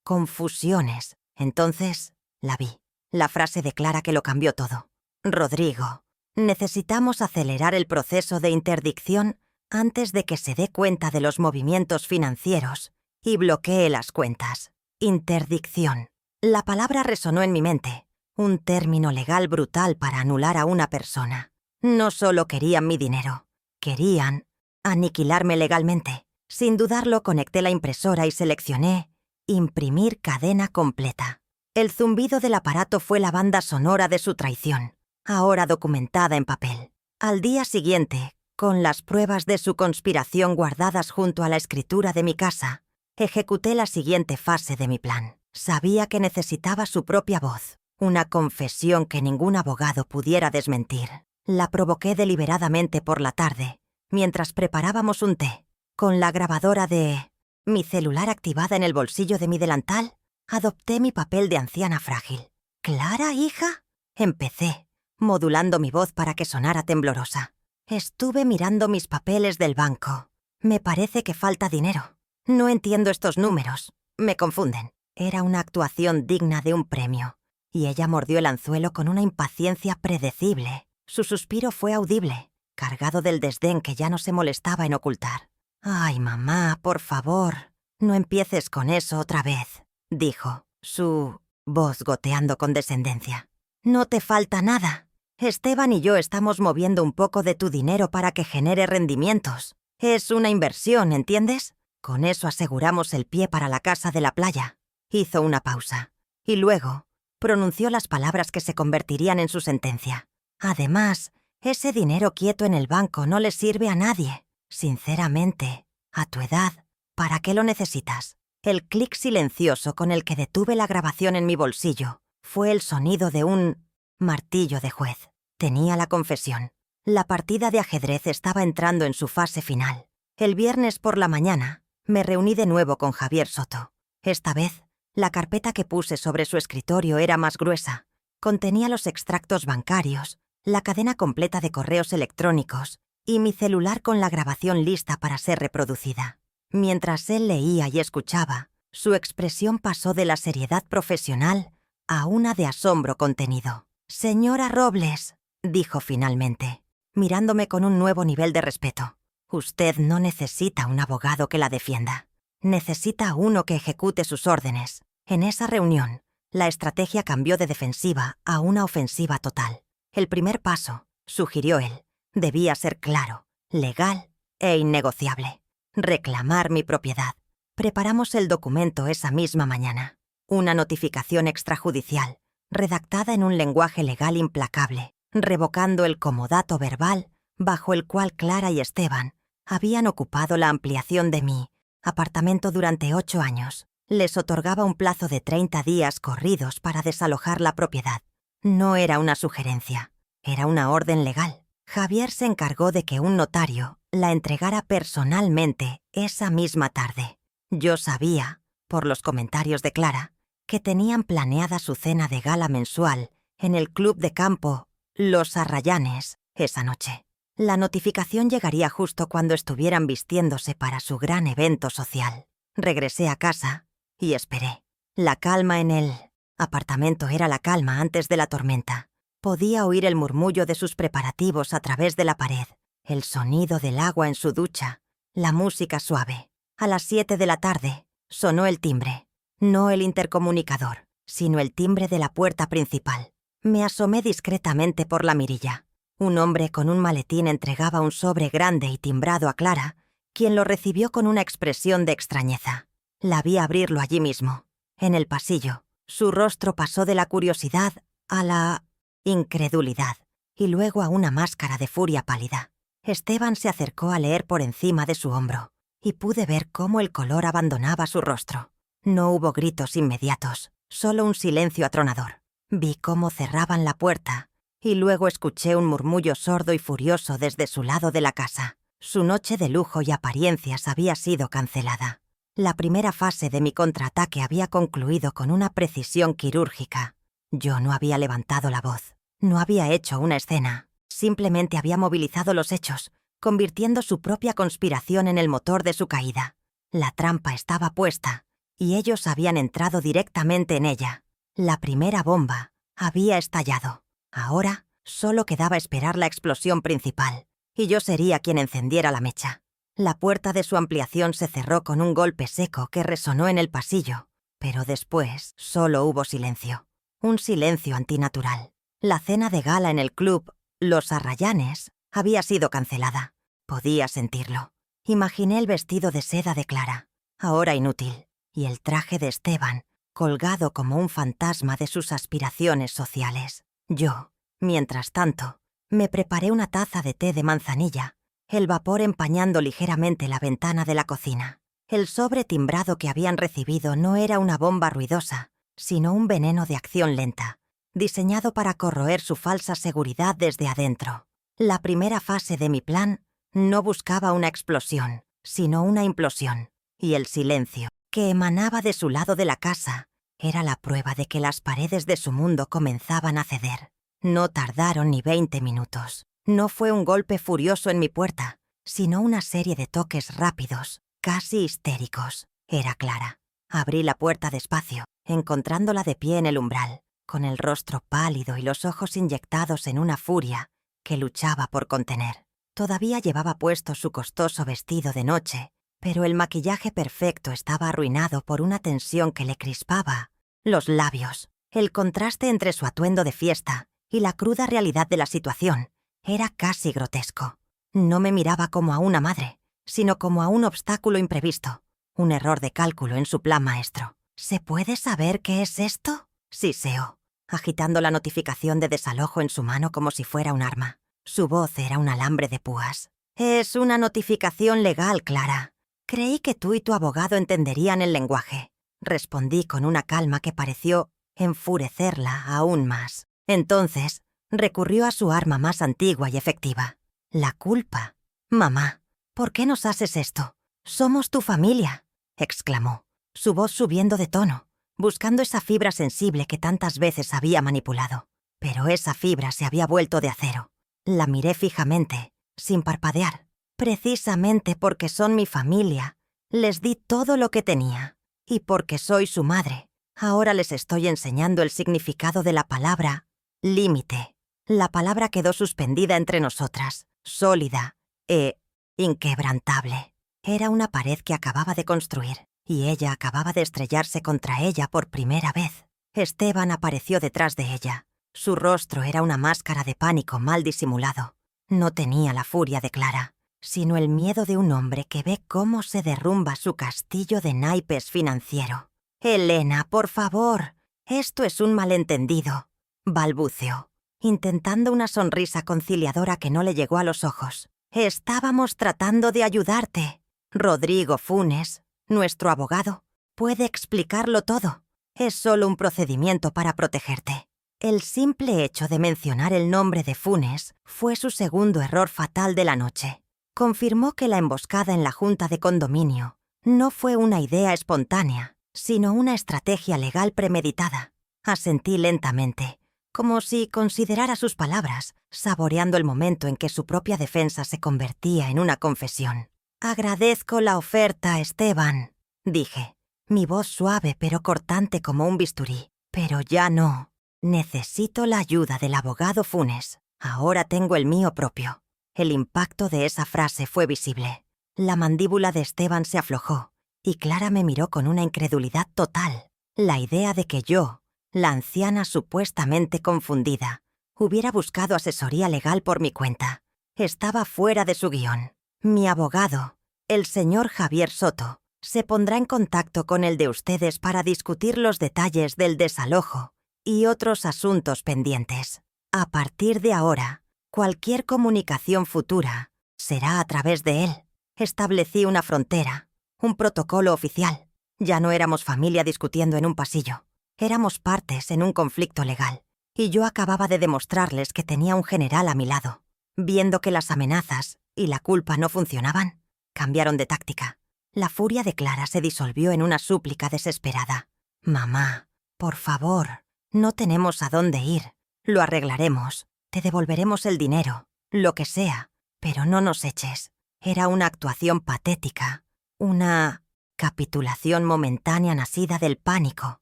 confusiones. Entonces, la vi. La frase de Clara que lo cambió todo. Rodrigo, necesitamos acelerar el proceso de interdicción antes de que se dé cuenta de los movimientos financieros y bloquee las cuentas. Interdicción. La palabra resonó en mi mente, un término legal brutal para anular a una persona. No solo querían mi dinero, querían aniquilarme legalmente. Sin dudarlo, conecté la impresora y seleccioné «Imprimir cadena completa». El zumbido del aparato fue la banda sonora de su traición, ahora documentada en papel. Al día siguiente, con las pruebas de su conspiración guardadas junto a la escritura de mi casa, ejecuté la siguiente fase de mi plan. Sabía que necesitaba su propia voz, una confesión que ningún abogado pudiera desmentir. La provoqué deliberadamente por la tarde, mientras preparábamos un té, con la grabadora de mi celular activada en el bolsillo de mi delantal. Adopté mi papel de anciana frágil. «¿Clara, hija?», empecé, modulando mi voz para que sonara temblorosa. Estuve mirando mis papeles del banco. Me parece que falta dinero. No entiendo estos números. Me confunden. Era una actuación digna de un premio, y ella mordió el anzuelo con una impaciencia predecible. Su suspiro fue audible, cargado del desdén que ya no se molestaba en ocultar. «Ay, mamá, por favor, no empieces con eso otra vez», dijo, su voz goteando con descendencia. «No te falta nada. Esteban y yo estamos moviendo un poco de tu dinero para que genere rendimientos. Es una inversión, ¿entiendes? Con eso aseguramos el pie para la casa de la playa». Hizo una pausa, y luego pronunció las palabras que se convertirían en su sentencia. «Además, ese dinero quieto en el banco no le sirve a nadie. Sinceramente, a tu edad, ¿para qué lo necesitas?». El clic silencioso con el que detuve la grabación en mi bolsillo fue el sonido de un martillo de juez. Tenía la confesión. La partida de ajedrez estaba entrando en su fase final. El viernes por la mañana me reuní de nuevo con Javier Soto. Esta vez, la carpeta que puse sobre su escritorio era más gruesa. Contenía los extractos bancarios, la cadena completa de correos electrónicos y mi celular con la grabación lista para ser reproducida. Mientras él leía y escuchaba, su expresión pasó de la seriedad profesional a una de asombro contenido. «Señora Robles», dijo finalmente, mirándome con un nuevo nivel de respeto, «usted no necesita un abogado que la defienda. Necesita uno que ejecute sus órdenes». En esa reunión, la estrategia cambió de defensiva a una ofensiva total. El primer paso, sugirió él, debía ser claro, legal e innegociable. Reclamar mi propiedad. Preparamos el documento esa misma mañana. Una notificación extrajudicial, redactada en un lenguaje legal implacable, revocando el comodato verbal bajo el cual Clara y Esteban habían ocupado la ampliación de mi apartamento durante 8 años. Les otorgaba un plazo de 30 días corridos para desalojar la propiedad. No era una sugerencia, era una orden legal. Javier se encargó de que un notario la entregara personalmente esa misma tarde. Yo sabía, por los comentarios de Clara, que tenían planeada su cena de gala mensual en el club de campo Los Arrayanes esa noche. La notificación llegaría justo cuando estuvieran vistiéndose para su gran evento social. Regresé a casa y esperé. La calma en el apartamento era la calma antes de la tormenta. Podía oír el murmullo de sus preparativos a través de la pared, el sonido del agua en su ducha, la música suave. A las 7 de la tarde sonó el timbre. No el intercomunicador, sino el timbre de la puerta principal. Me asomé discretamente por la mirilla. Un hombre con un maletín entregaba un sobre grande y timbrado a Clara, quien lo recibió con una expresión de extrañeza. La vi abrirlo allí mismo, en el pasillo. Su rostro pasó de la curiosidad a la incredulidad, y luego a una máscara de furia pálida. Esteban se acercó a leer por encima de su hombro, y pude ver cómo el color abandonaba su rostro. No hubo gritos inmediatos, solo un silencio atronador. Vi cómo cerraban la puerta, y luego escuché un murmullo sordo y furioso desde su lado de la casa. Su noche de lujo y apariencias había sido cancelada. La primera fase de mi contraataque había concluido con una precisión quirúrgica. Yo no había levantado la voz. No había hecho una escena, simplemente había movilizado los hechos, convirtiendo su propia conspiración en el motor de su caída. La trampa estaba puesta, y ellos habían entrado directamente en ella. La primera bomba había estallado. Ahora solo quedaba esperar la explosión principal, y yo sería quien encendiera la mecha. La puerta de su ampliación se cerró con un golpe seco que resonó en el pasillo, pero después solo hubo silencio. Un silencio antinatural. La cena de gala en el club Los Arrayanes había sido cancelada. Podía sentirlo. Imaginé el vestido de seda de Clara, ahora inútil, y el traje de Esteban, colgado como un fantasma de sus aspiraciones sociales. Yo, mientras tanto, me preparé una taza de té de manzanilla, el vapor empañando ligeramente la ventana de la cocina. El sobre timbrado que habían recibido no era una bomba ruidosa, sino un veneno de acción lenta, diseñado para corroer su falsa seguridad desde adentro. La primera fase de mi plan no buscaba una explosión, sino una implosión, y el silencio que emanaba de su lado de la casa era la prueba de que las paredes de su mundo comenzaban a ceder. No tardaron ni 20 minutos. No fue un golpe furioso en mi puerta, sino una serie de toques rápidos, casi histéricos. Era Clara. Abrí la puerta despacio, encontrándola de pie en el umbral, con el rostro pálido y los ojos inyectados en una furia que luchaba por contener. Todavía llevaba puesto su costoso vestido de noche, pero el maquillaje perfecto estaba arruinado por una tensión que le crispaba los labios. El contraste entre su atuendo de fiesta y la cruda realidad de la situación era casi grotesco. No me miraba como a una madre, sino como a un obstáculo imprevisto, un error de cálculo en su plan maestro. ¿Se puede saber qué es esto?, siseó, agitando la notificación de desalojo en su mano como si fuera un arma. Su voz era un alambre de púas. «Es una notificación legal, Clara. Creí que tú y tu abogado entenderían el lenguaje», respondí con una calma que pareció enfurecerla aún más. Entonces, recurrió a su arma más antigua y efectiva: la culpa. «Mamá, ¿por qué nos haces esto? Somos tu familia», exclamó, su voz subiendo de tono, buscando esa fibra sensible que tantas veces había manipulado. Pero esa fibra se había vuelto de acero. La miré fijamente, sin parpadear. «Precisamente porque son mi familia, les di todo lo que tenía. Y porque soy su madre, ahora les estoy enseñando el significado de la palabra límite». La palabra quedó suspendida entre nosotras, sólida e inquebrantable. Era una pared que acababa de construir, y ella acababa de estrellarse contra ella por primera vez. Esteban apareció detrás de ella. Su rostro era una máscara de pánico mal disimulado. No tenía la furia de Clara, sino el miedo de un hombre que ve cómo se derrumba su castillo de naipes financiero. «Elena, por favor, esto es un malentendido», balbuceó, intentando una sonrisa conciliadora que no le llegó a los ojos. «Estábamos tratando de ayudarte. Rodrigo Funes, nuestro abogado, puede explicarlo todo. Es solo un procedimiento para protegerte». El simple hecho de mencionar el nombre de Funes fue su segundo error fatal de la noche. Confirmó que la emboscada en la junta de condominio no fue una idea espontánea, sino una estrategia legal premeditada. Asentí lentamente, como si considerara sus palabras, saboreando el momento en que su propia defensa se convertía en una confesión. «Agradezco la oferta, Esteban», dije, mi voz suave pero cortante como un bisturí. «Pero ya no. Necesito la ayuda del abogado Funes. Ahora tengo el mío propio». El impacto de esa frase fue visible. La mandíbula de Esteban se aflojó, y Clara me miró con una incredulidad total. La idea de que yo, la anciana supuestamente confundida, hubiera buscado asesoría legal por mi cuenta, estaba fuera de su guión. «Mi abogado, el señor Javier Soto, se pondrá en contacto con el de ustedes para discutir los detalles del desalojo y otros asuntos pendientes. A partir de ahora, cualquier comunicación futura será a través de él». Establecí una frontera, un protocolo oficial. Ya no éramos familia discutiendo en un pasillo. Éramos partes en un conflicto legal. Y yo acababa de demostrarles que tenía un general a mi lado. Viendo que las amenazas y la culpa no funcionaban, cambiaron de táctica. La furia de Clara se disolvió en una súplica desesperada. «Mamá, por favor, no tenemos a dónde ir. Lo arreglaremos. Te devolveremos el dinero, lo que sea, pero no nos eches». Era una actuación patética, una capitulación momentánea nacida del pánico,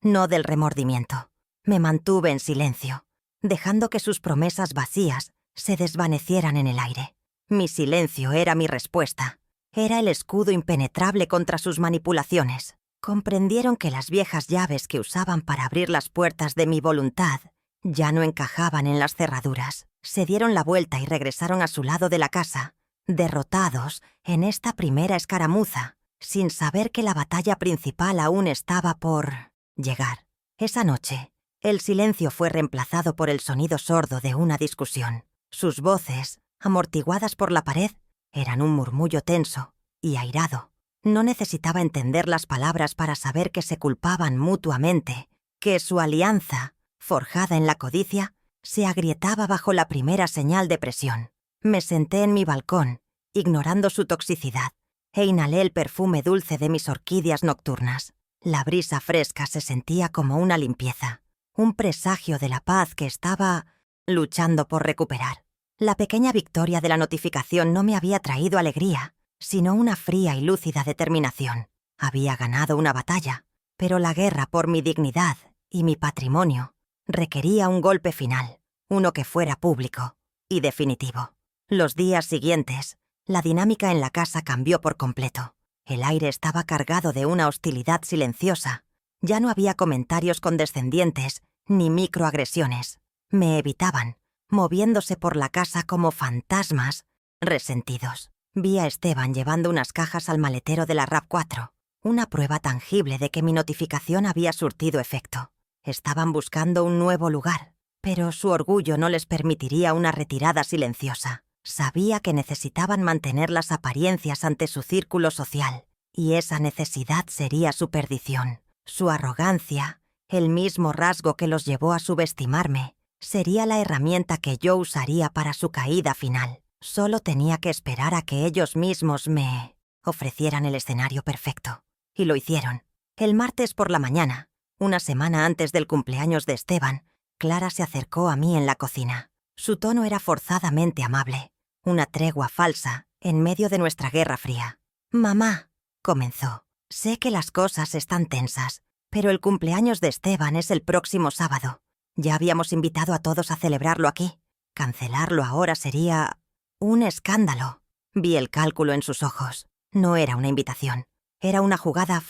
no del remordimiento. Me mantuve en silencio, dejando que sus promesas vacías se desvanecieran en el aire. Mi silencio era mi respuesta. Era el escudo impenetrable contra sus manipulaciones. Comprendieron que las viejas llaves que usaban para abrir las puertas de mi voluntad ya no encajaban en las cerraduras. Se dieron la vuelta y regresaron a su lado de la casa, derrotados en esta primera escaramuza, sin saber que la batalla principal aún estaba por llegar. Esa noche, el silencio fue reemplazado por el sonido sordo de una discusión. Sus voces, amortiguadas por la pared, eran un murmullo tenso y airado. No necesitaba entender las palabras para saber que se culpaban mutuamente, que su alianza, forjada en la codicia, se agrietaba bajo la primera señal de presión. Me senté en mi balcón, ignorando su toxicidad, e inhalé el perfume dulce de mis orquídeas nocturnas. La brisa fresca se sentía como una limpieza, un presagio de la paz que estaba luchando por recuperar. La pequeña victoria de la notificación no me había traído alegría, sino una fría y lúcida determinación. Había ganado una batalla, pero la guerra por mi dignidad y mi patrimonio requería un golpe final, uno que fuera público y definitivo. Los días siguientes, la dinámica en la casa cambió por completo. El aire estaba cargado de una hostilidad silenciosa. Ya no había comentarios condescendientes ni microagresiones. Me evitaban, moviéndose por la casa como fantasmas resentidos. Vi a Esteban llevando unas cajas al maletero de la RAV4, una prueba tangible de que mi notificación había surtido efecto. Estaban buscando un nuevo lugar, pero su orgullo no les permitiría una retirada silenciosa. Sabía que necesitaban mantener las apariencias ante su círculo social, y esa necesidad sería su perdición. Su arrogancia, el mismo rasgo que los llevó a subestimarme, sería la herramienta que yo usaría para su caída final. Solo tenía que esperar a que ellos mismos me ofrecieran el escenario perfecto. Y lo hicieron. El martes por la mañana, una semana antes del cumpleaños de Esteban, Clara se acercó a mí en la cocina. Su tono era forzadamente amable, una tregua falsa en medio de nuestra guerra fría. «Mamá», comenzó, «sé que las cosas están tensas, pero el cumpleaños de Esteban es el próximo sábado. Ya habíamos invitado a todos a celebrarlo aquí. Cancelarlo ahora sería un escándalo». Vi el cálculo en sus ojos. No era una invitación. Era una jugada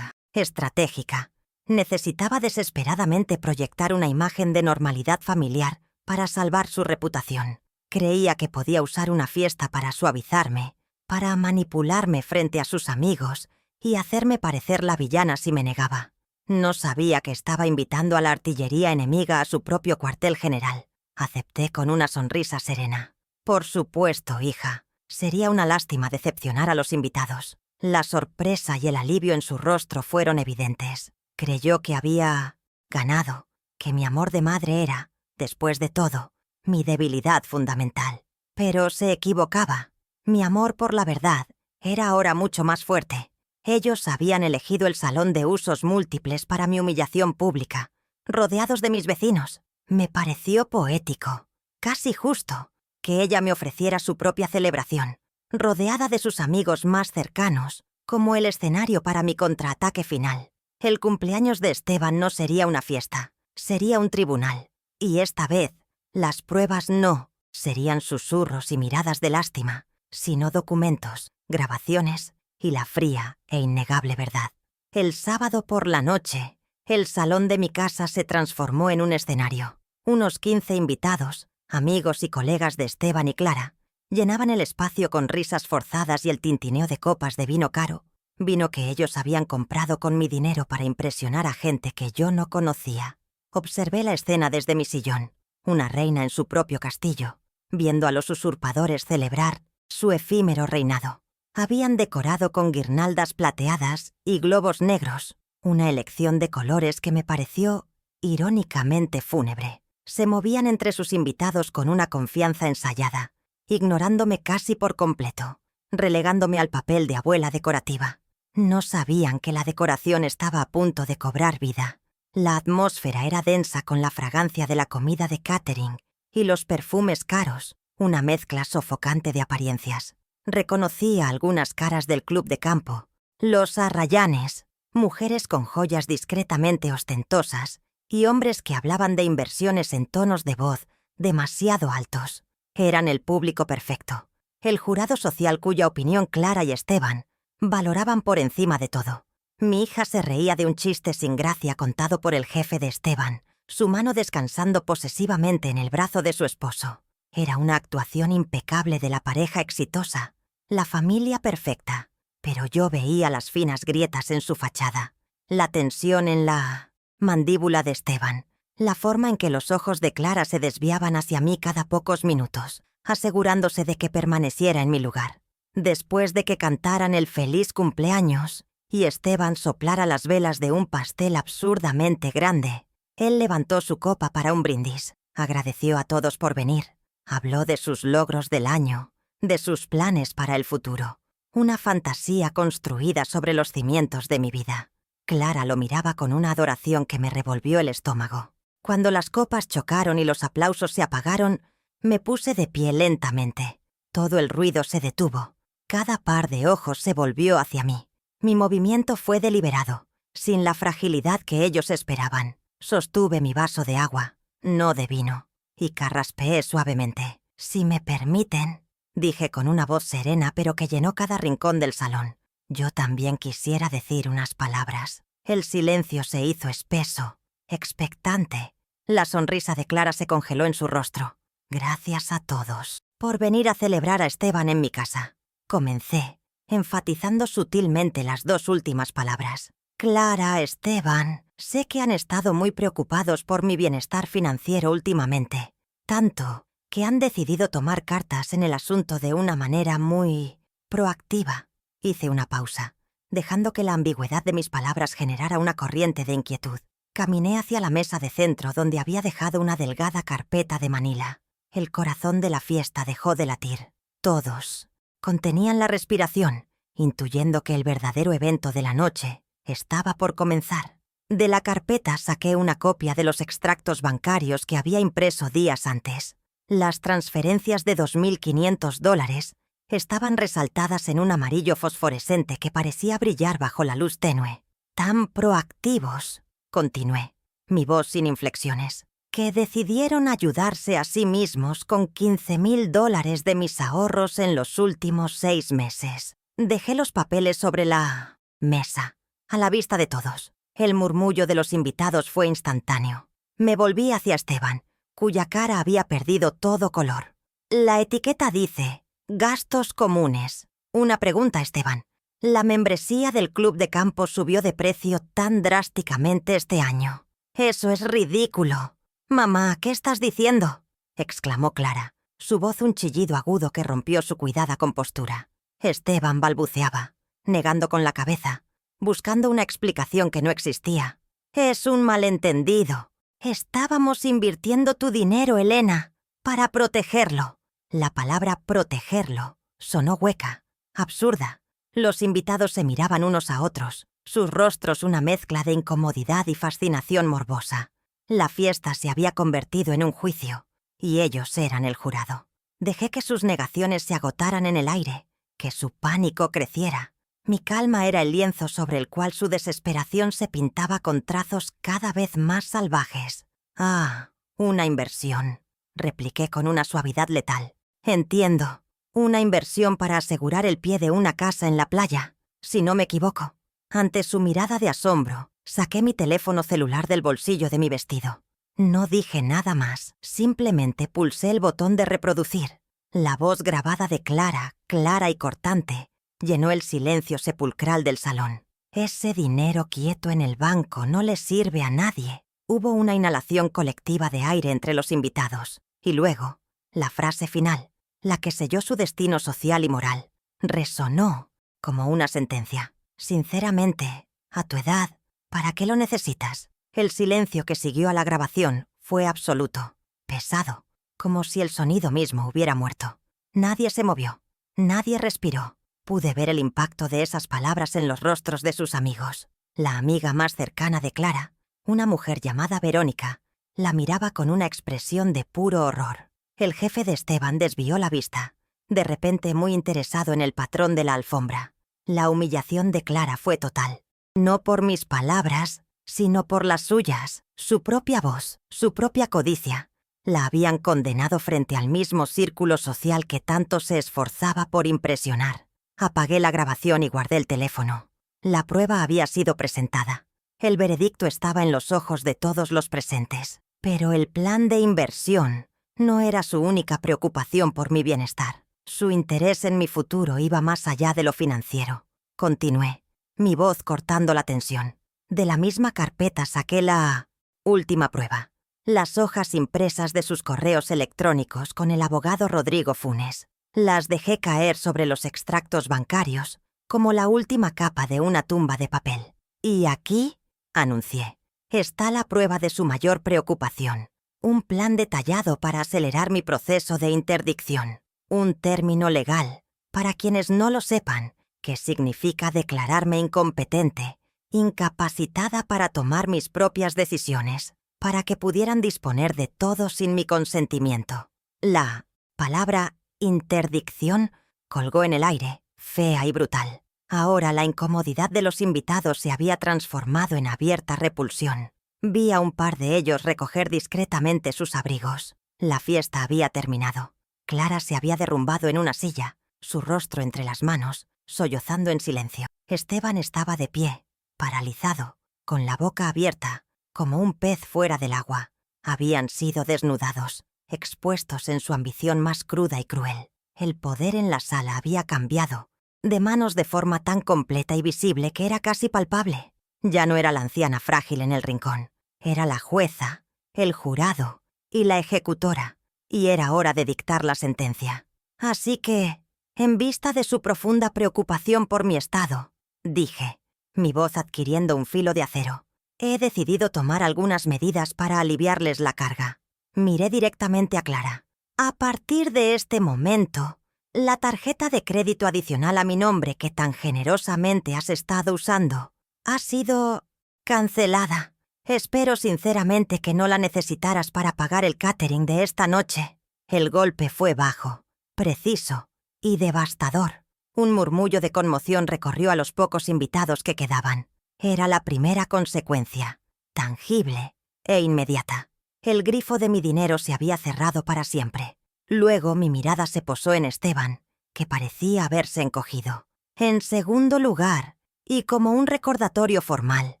estratégica. Necesitaba desesperadamente proyectar una imagen de normalidad familiar para salvar su reputación. Creía que podía usar una fiesta para suavizarme, para manipularme frente a sus amigos y hacerme parecer la villana si me negaba. No sabía que estaba invitando a la artillería enemiga a su propio cuartel general. Acepté con una sonrisa serena. «Por supuesto, hija. Sería una lástima decepcionar a los invitados». La sorpresa y el alivio en su rostro fueron evidentes. Creyó que había ganado, que mi amor de madre era, después de todo, mi debilidad fundamental. Pero se equivocaba. Mi amor por la verdad era ahora mucho más fuerte. Ellos habían elegido el salón de usos múltiples para mi humillación pública, rodeados de mis vecinos. Me pareció poético, casi justo, que ella me ofreciera su propia celebración, rodeada de sus amigos más cercanos, como el escenario para mi contraataque final. El cumpleaños de Esteban no sería una fiesta, sería un tribunal. Y esta vez, las pruebas no serían susurros y miradas de lástima, sino documentos, grabaciones y la fría e innegable verdad. El sábado por la noche, el salón de mi casa se transformó en un escenario. Unos 15 invitados, amigos y colegas de Esteban y Clara, llenaban el espacio con risas forzadas y el tintineo de copas de vino caro, vino que ellos habían comprado con mi dinero para impresionar a gente que yo no conocía. Observé la escena desde mi sillón, una reina en su propio castillo, viendo a los usurpadores celebrar su efímero reinado. Habían decorado con guirnaldas plateadas y globos negros, una elección de colores que me pareció irónicamente fúnebre. Se movían entre sus invitados con una confianza ensayada, ignorándome casi por completo, relegándome al papel de abuela decorativa. No sabían que la decoración estaba a punto de cobrar vida. La atmósfera era densa con la fragancia de la comida de catering y los perfumes caros, una mezcla sofocante de apariencias. Reconocí a algunas caras del club de campo, los arrayanes, mujeres con joyas discretamente ostentosas y hombres que hablaban de inversiones en tonos de voz demasiado altos. Eran el público perfecto, el jurado social cuya opinión Clara y Esteban valoraban por encima de todo. Mi hija se reía de un chiste sin gracia contado por el jefe de Esteban, su mano descansando posesivamente en el brazo de su esposo. Era una actuación impecable de la pareja exitosa, la familia perfecta, pero yo veía las finas grietas en su fachada, la tensión en la mandíbula de Esteban, la forma en que los ojos de Clara se desviaban hacia mí cada pocos minutos, asegurándose de que permaneciera en mi lugar. Después de que cantaran el feliz cumpleaños y Esteban soplara las velas de un pastel absurdamente grande, él levantó su copa para un brindis, agradeció a todos por venir, habló de sus logros del año, de sus planes para el futuro, una fantasía construida sobre los cimientos de mi vida. Clara lo miraba con una adoración que me revolvió el estómago. Cuando las copas chocaron y los aplausos se apagaron, me puse de pie lentamente. Todo el ruido se detuvo. Cada par de ojos se volvió hacia mí. Mi movimiento fue deliberado, sin la fragilidad que ellos esperaban. Sostuve mi vaso de agua, no de vino, y carraspeé suavemente. «Si me permiten», dije con una voz serena pero que llenó cada rincón del salón. Yo también quisiera decir unas palabras. El silencio se hizo espeso, expectante. La sonrisa de Clara se congeló en su rostro. «Gracias a todos por venir a celebrar a Esteban en mi casa», comencé, enfatizando sutilmente las dos últimas palabras. «Clara, Esteban, sé que han estado muy preocupados por mi bienestar financiero últimamente, tanto que han decidido tomar cartas en el asunto de una manera muy proactiva». Hice una pausa, dejando que la ambigüedad de mis palabras generara una corriente de inquietud. Caminé hacia la mesa de centro donde había dejado una delgada carpeta de manila. El corazón de la fiesta dejó de latir. Todos contenían la respiración, intuyendo que el verdadero evento de la noche estaba por comenzar. De la carpeta saqué una copia de los extractos bancarios que había impreso días antes. Las transferencias de $2.500 estaban resaltadas en un amarillo fosforescente que parecía brillar bajo la luz tenue. «Tan proactivos», continué, mi voz sin inflexiones, «que decidieron ayudarse a sí mismos con $15.000 de mis ahorros en los últimos 6 meses. Dejé los papeles sobre la mesa, a la vista de todos. El murmullo de los invitados fue instantáneo. Me volví hacia Esteban, cuya cara había perdido todo color. «La etiqueta dice: gastos comunes. Una pregunta, Esteban. ¿La membresía del club de campo subió de precio tan drásticamente este año? Eso es ridículo». «Mamá, ¿qué estás diciendo?», exclamó Clara, su voz un chillido agudo que rompió su cuidada compostura. Esteban balbuceaba, negando con la cabeza, buscando una explicación que no existía. «Es un malentendido. Estábamos invirtiendo tu dinero, Elena, para protegerlo». La palabra protegerlo sonó hueca, absurda. Los invitados se miraban unos a otros, sus rostros una mezcla de incomodidad y fascinación morbosa. La fiesta se había convertido en un juicio, y ellos eran el jurado. Dejé que sus negaciones se agotaran en el aire, que su pánico creciera. Mi calma era el lienzo sobre el cual su desesperación se pintaba con trazos cada vez más salvajes. «Ah, una inversión», repliqué con una suavidad letal. «Entiendo. Una inversión para asegurar el pie de una casa en la playa, si no me equivoco». Ante su mirada de asombro, saqué mi teléfono celular del bolsillo de mi vestido. No dije nada más, simplemente pulsé el botón de reproducir. La voz grabada de Clara, clara y cortante, llenó el silencio sepulcral del salón. «Ese dinero quieto en el banco no le sirve a nadie». Hubo una inhalación colectiva de aire entre los invitados, y luego, la frase final, la que selló su destino social y moral, resonó como una sentencia. «Sinceramente, a tu edad, ¿para qué lo necesitas?». El silencio que siguió a la grabación fue absoluto, pesado, como si el sonido mismo hubiera muerto. Nadie se movió, nadie respiró. Pude ver el impacto de esas palabras en los rostros de sus amigos. La amiga más cercana de Clara, una mujer llamada Verónica, la miraba con una expresión de puro horror. El jefe de Esteban desvió la vista, de repente muy interesado en el patrón de la alfombra. La humillación de Clara fue total. No por mis palabras, sino por las suyas. Su propia voz, su propia codicia, la habían condenado frente al mismo círculo social que tanto se esforzaba por impresionar. Apagué la grabación y guardé el teléfono. La prueba había sido presentada. El veredicto estaba en los ojos de todos los presentes. Pero el plan de inversión no era su única preocupación por mi bienestar. Su interés en mi futuro iba más allá de lo financiero. Continué, mi voz cortando la tensión. De la misma carpeta saqué la última prueba. Las hojas impresas de sus correos electrónicos con el abogado Rodrigo Funes. Las dejé caer sobre los extractos bancarios, como la última capa de una tumba de papel. Y aquí, anuncié, está la prueba de su mayor preocupación. Un plan detallado para acelerar mi proceso de interdicción. Un término legal, para quienes no lo sepan, que significa declararme incompetente, incapacitada para tomar mis propias decisiones, para que pudieran disponer de todo sin mi consentimiento. La palabra interdicción colgó en el aire, fea y brutal. Ahora la incomodidad de los invitados se había transformado en abierta repulsión. Vi a un par de ellos recoger discretamente sus abrigos. La fiesta había terminado. Clara se había derrumbado en una silla, su rostro entre las manos, sollozando en silencio. Esteban estaba de pie, paralizado, con la boca abierta, como un pez fuera del agua. Habían sido desnudados, expuestos en su ambición más cruda y cruel. El poder en la sala había cambiado, de manos de forma tan completa y visible que era casi palpable. Ya no era la anciana frágil en el rincón. Era la jueza, el jurado y la ejecutora, y era hora de dictar la sentencia. Así que, en vista de su profunda preocupación por mi estado, dije, mi voz adquiriendo un filo de acero, he decidido tomar algunas medidas para aliviarles la carga. Miré directamente a Clara. A partir de este momento, la tarjeta de crédito adicional a mi nombre que tan generosamente has estado usando ha sido cancelada. Espero sinceramente que no la necesitaras para pagar el catering de esta noche. El golpe fue bajo, preciso y devastador. Un murmullo de conmoción recorrió a los pocos invitados que quedaban. Era la primera consecuencia, tangible e inmediata. El grifo de mi dinero se había cerrado para siempre. Luego mi mirada se posó en Esteban, que parecía haberse encogido. En segundo lugar, y como un recordatorio formal,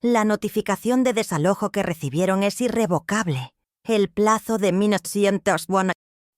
la notificación de desalojo que recibieron es irrevocable. El plazo de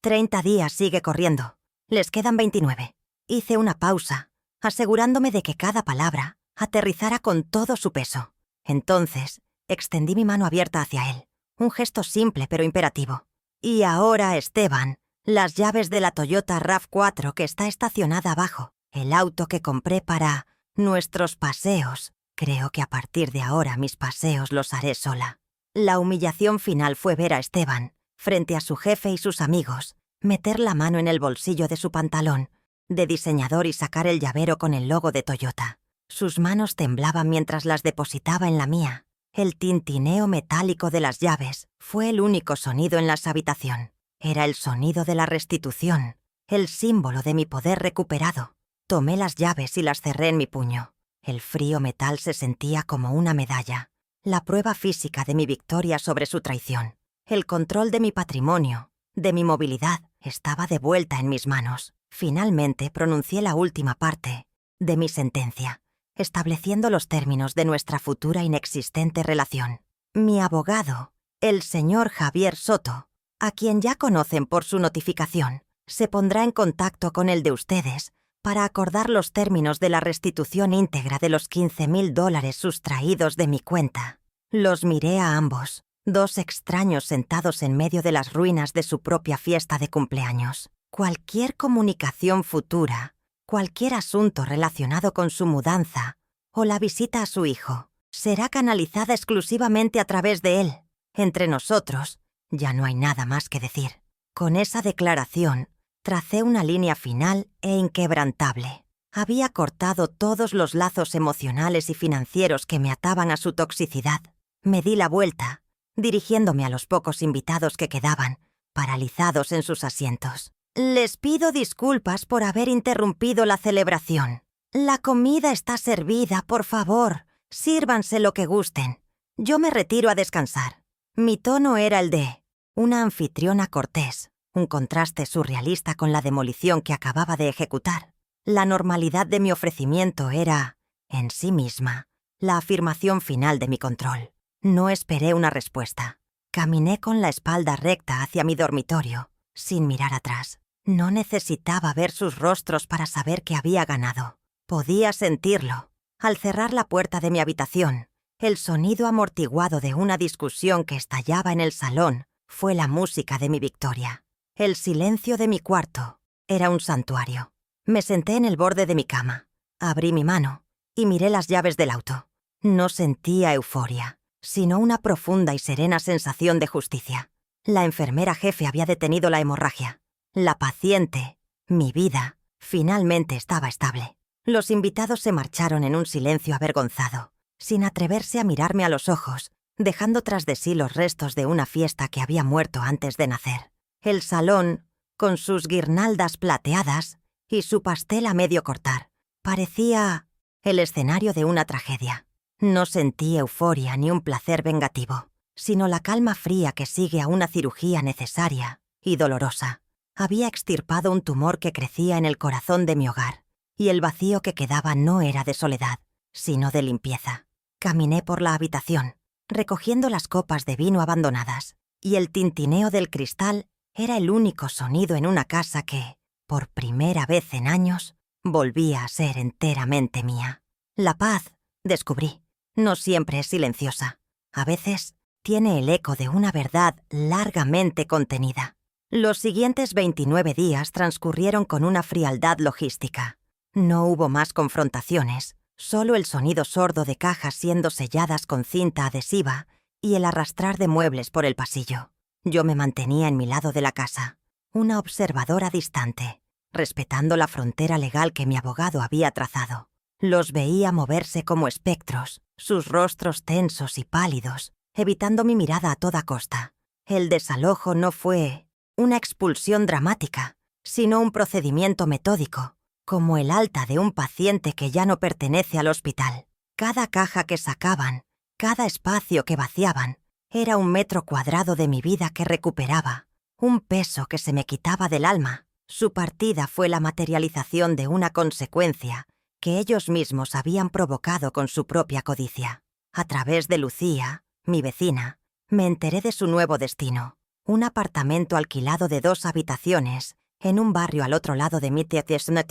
30 días sigue corriendo. Les quedan 29. Hice una pausa, asegurándome de que cada palabra aterrizara con todo su peso. Entonces, extendí mi mano abierta hacia él, un gesto simple pero imperativo. Y ahora, Esteban, las llaves de la Toyota RAV4 que está estacionada abajo, el auto que compré para nuestros paseos. Creo que a partir de ahora mis paseos los haré sola. La humillación final fue ver a Esteban, frente a su jefe y sus amigos, meter la mano en el bolsillo de su pantalón de diseñador y sacar el llavero con el logo de Toyota. Sus manos temblaban mientras las depositaba en la mía. El tintineo metálico de las llaves fue el único sonido en la habitación. Era el sonido de la restitución, el símbolo de mi poder recuperado. Tomé las llaves y las cerré en mi puño. El frío metal se sentía como una medalla, la prueba física de mi victoria sobre su traición. El control de mi patrimonio, de mi movilidad, estaba de vuelta en mis manos. Finalmente pronuncié la última parte de mi sentencia, estableciendo los términos de nuestra futura inexistente relación. Mi abogado, el señor Javier Soto, a quien ya conocen por su notificación, se pondrá en contacto con el de ustedes para acordar los términos de la restitución íntegra de los $15,000 sustraídos de mi cuenta. Los miré a ambos, dos extraños sentados en medio de las ruinas de su propia fiesta de cumpleaños. Cualquier comunicación futura, cualquier asunto relacionado con su mudanza o la visita a su hijo, será canalizada exclusivamente a través de él. Entre nosotros, ya no hay nada más que decir. Con esa declaración, tracé una línea final e inquebrantable. Había cortado todos los lazos emocionales y financieros que me ataban a su toxicidad. Me di la vuelta, dirigiéndome a los pocos invitados que quedaban, paralizados en sus asientos. Les pido disculpas por haber interrumpido la celebración. La comida está servida, por favor. Sírvanse lo que gusten. Yo me retiro a descansar. Mi tono era el de una anfitriona cortés, un contraste surrealista con la demolición que acababa de ejecutar. La normalidad de mi ofrecimiento era en sí misma, la afirmación final de mi control. No esperé una respuesta. Caminé con la espalda recta hacia mi dormitorio, sin mirar atrás. No necesitaba ver sus rostros para saber que había ganado. Podía sentirlo. Al cerrar la puerta de mi habitación, el sonido amortiguado de una discusión que estallaba en el salón fue la música de mi victoria. El silencio de mi cuarto era un santuario. Me senté en el borde de mi cama, abrí mi mano y miré las llaves del auto. No sentía euforia, sino una profunda y serena sensación de justicia. La enfermera jefe había detenido la hemorragia. La paciente, mi vida, finalmente estaba estable. Los invitados se marcharon en un silencio avergonzado, sin atreverse a mirarme a los ojos, dejando tras de sí los restos de una fiesta que había muerto antes de nacer. El salón, con sus guirnaldas plateadas y su pastel a medio cortar, parecía el escenario de una tragedia. No sentí euforia ni un placer vengativo, sino la calma fría que sigue a una cirugía necesaria y dolorosa. Había extirpado un tumor que crecía en el corazón de mi hogar, y el vacío que quedaba no era de soledad, sino de limpieza. Caminé por la habitación, recogiendo las copas de vino abandonadas, y el tintineo del cristal era el único sonido en una casa que, por primera vez en años, volvía a ser enteramente mía. La paz, descubrí, no siempre es silenciosa. A veces tiene el eco de una verdad largamente contenida. Los siguientes 29 días transcurrieron con una frialdad logística. No hubo más confrontaciones, solo el sonido sordo de cajas siendo selladas con cinta adhesiva y el arrastrar de muebles por el pasillo. Yo me mantenía en mi lado de la casa, una observadora distante, respetando la frontera legal que mi abogado había trazado. Los veía moverse como espectros, sus rostros tensos y pálidos, evitando mi mirada a toda costa. El desalojo no fue una expulsión dramática, sino un procedimiento metódico, como el alta de un paciente que ya no pertenece al hospital. Cada caja que sacaban, cada espacio que vaciaban, era un metro cuadrado de mi vida que recuperaba, un peso que se me quitaba del alma. Su partida fue la materialización de una consecuencia que ellos mismos habían provocado con su propia codicia. A través de Lucía, mi vecina, me enteré de su nuevo destino, un apartamento alquilado de 2 habitaciones en un barrio al otro lado de Mittelstand,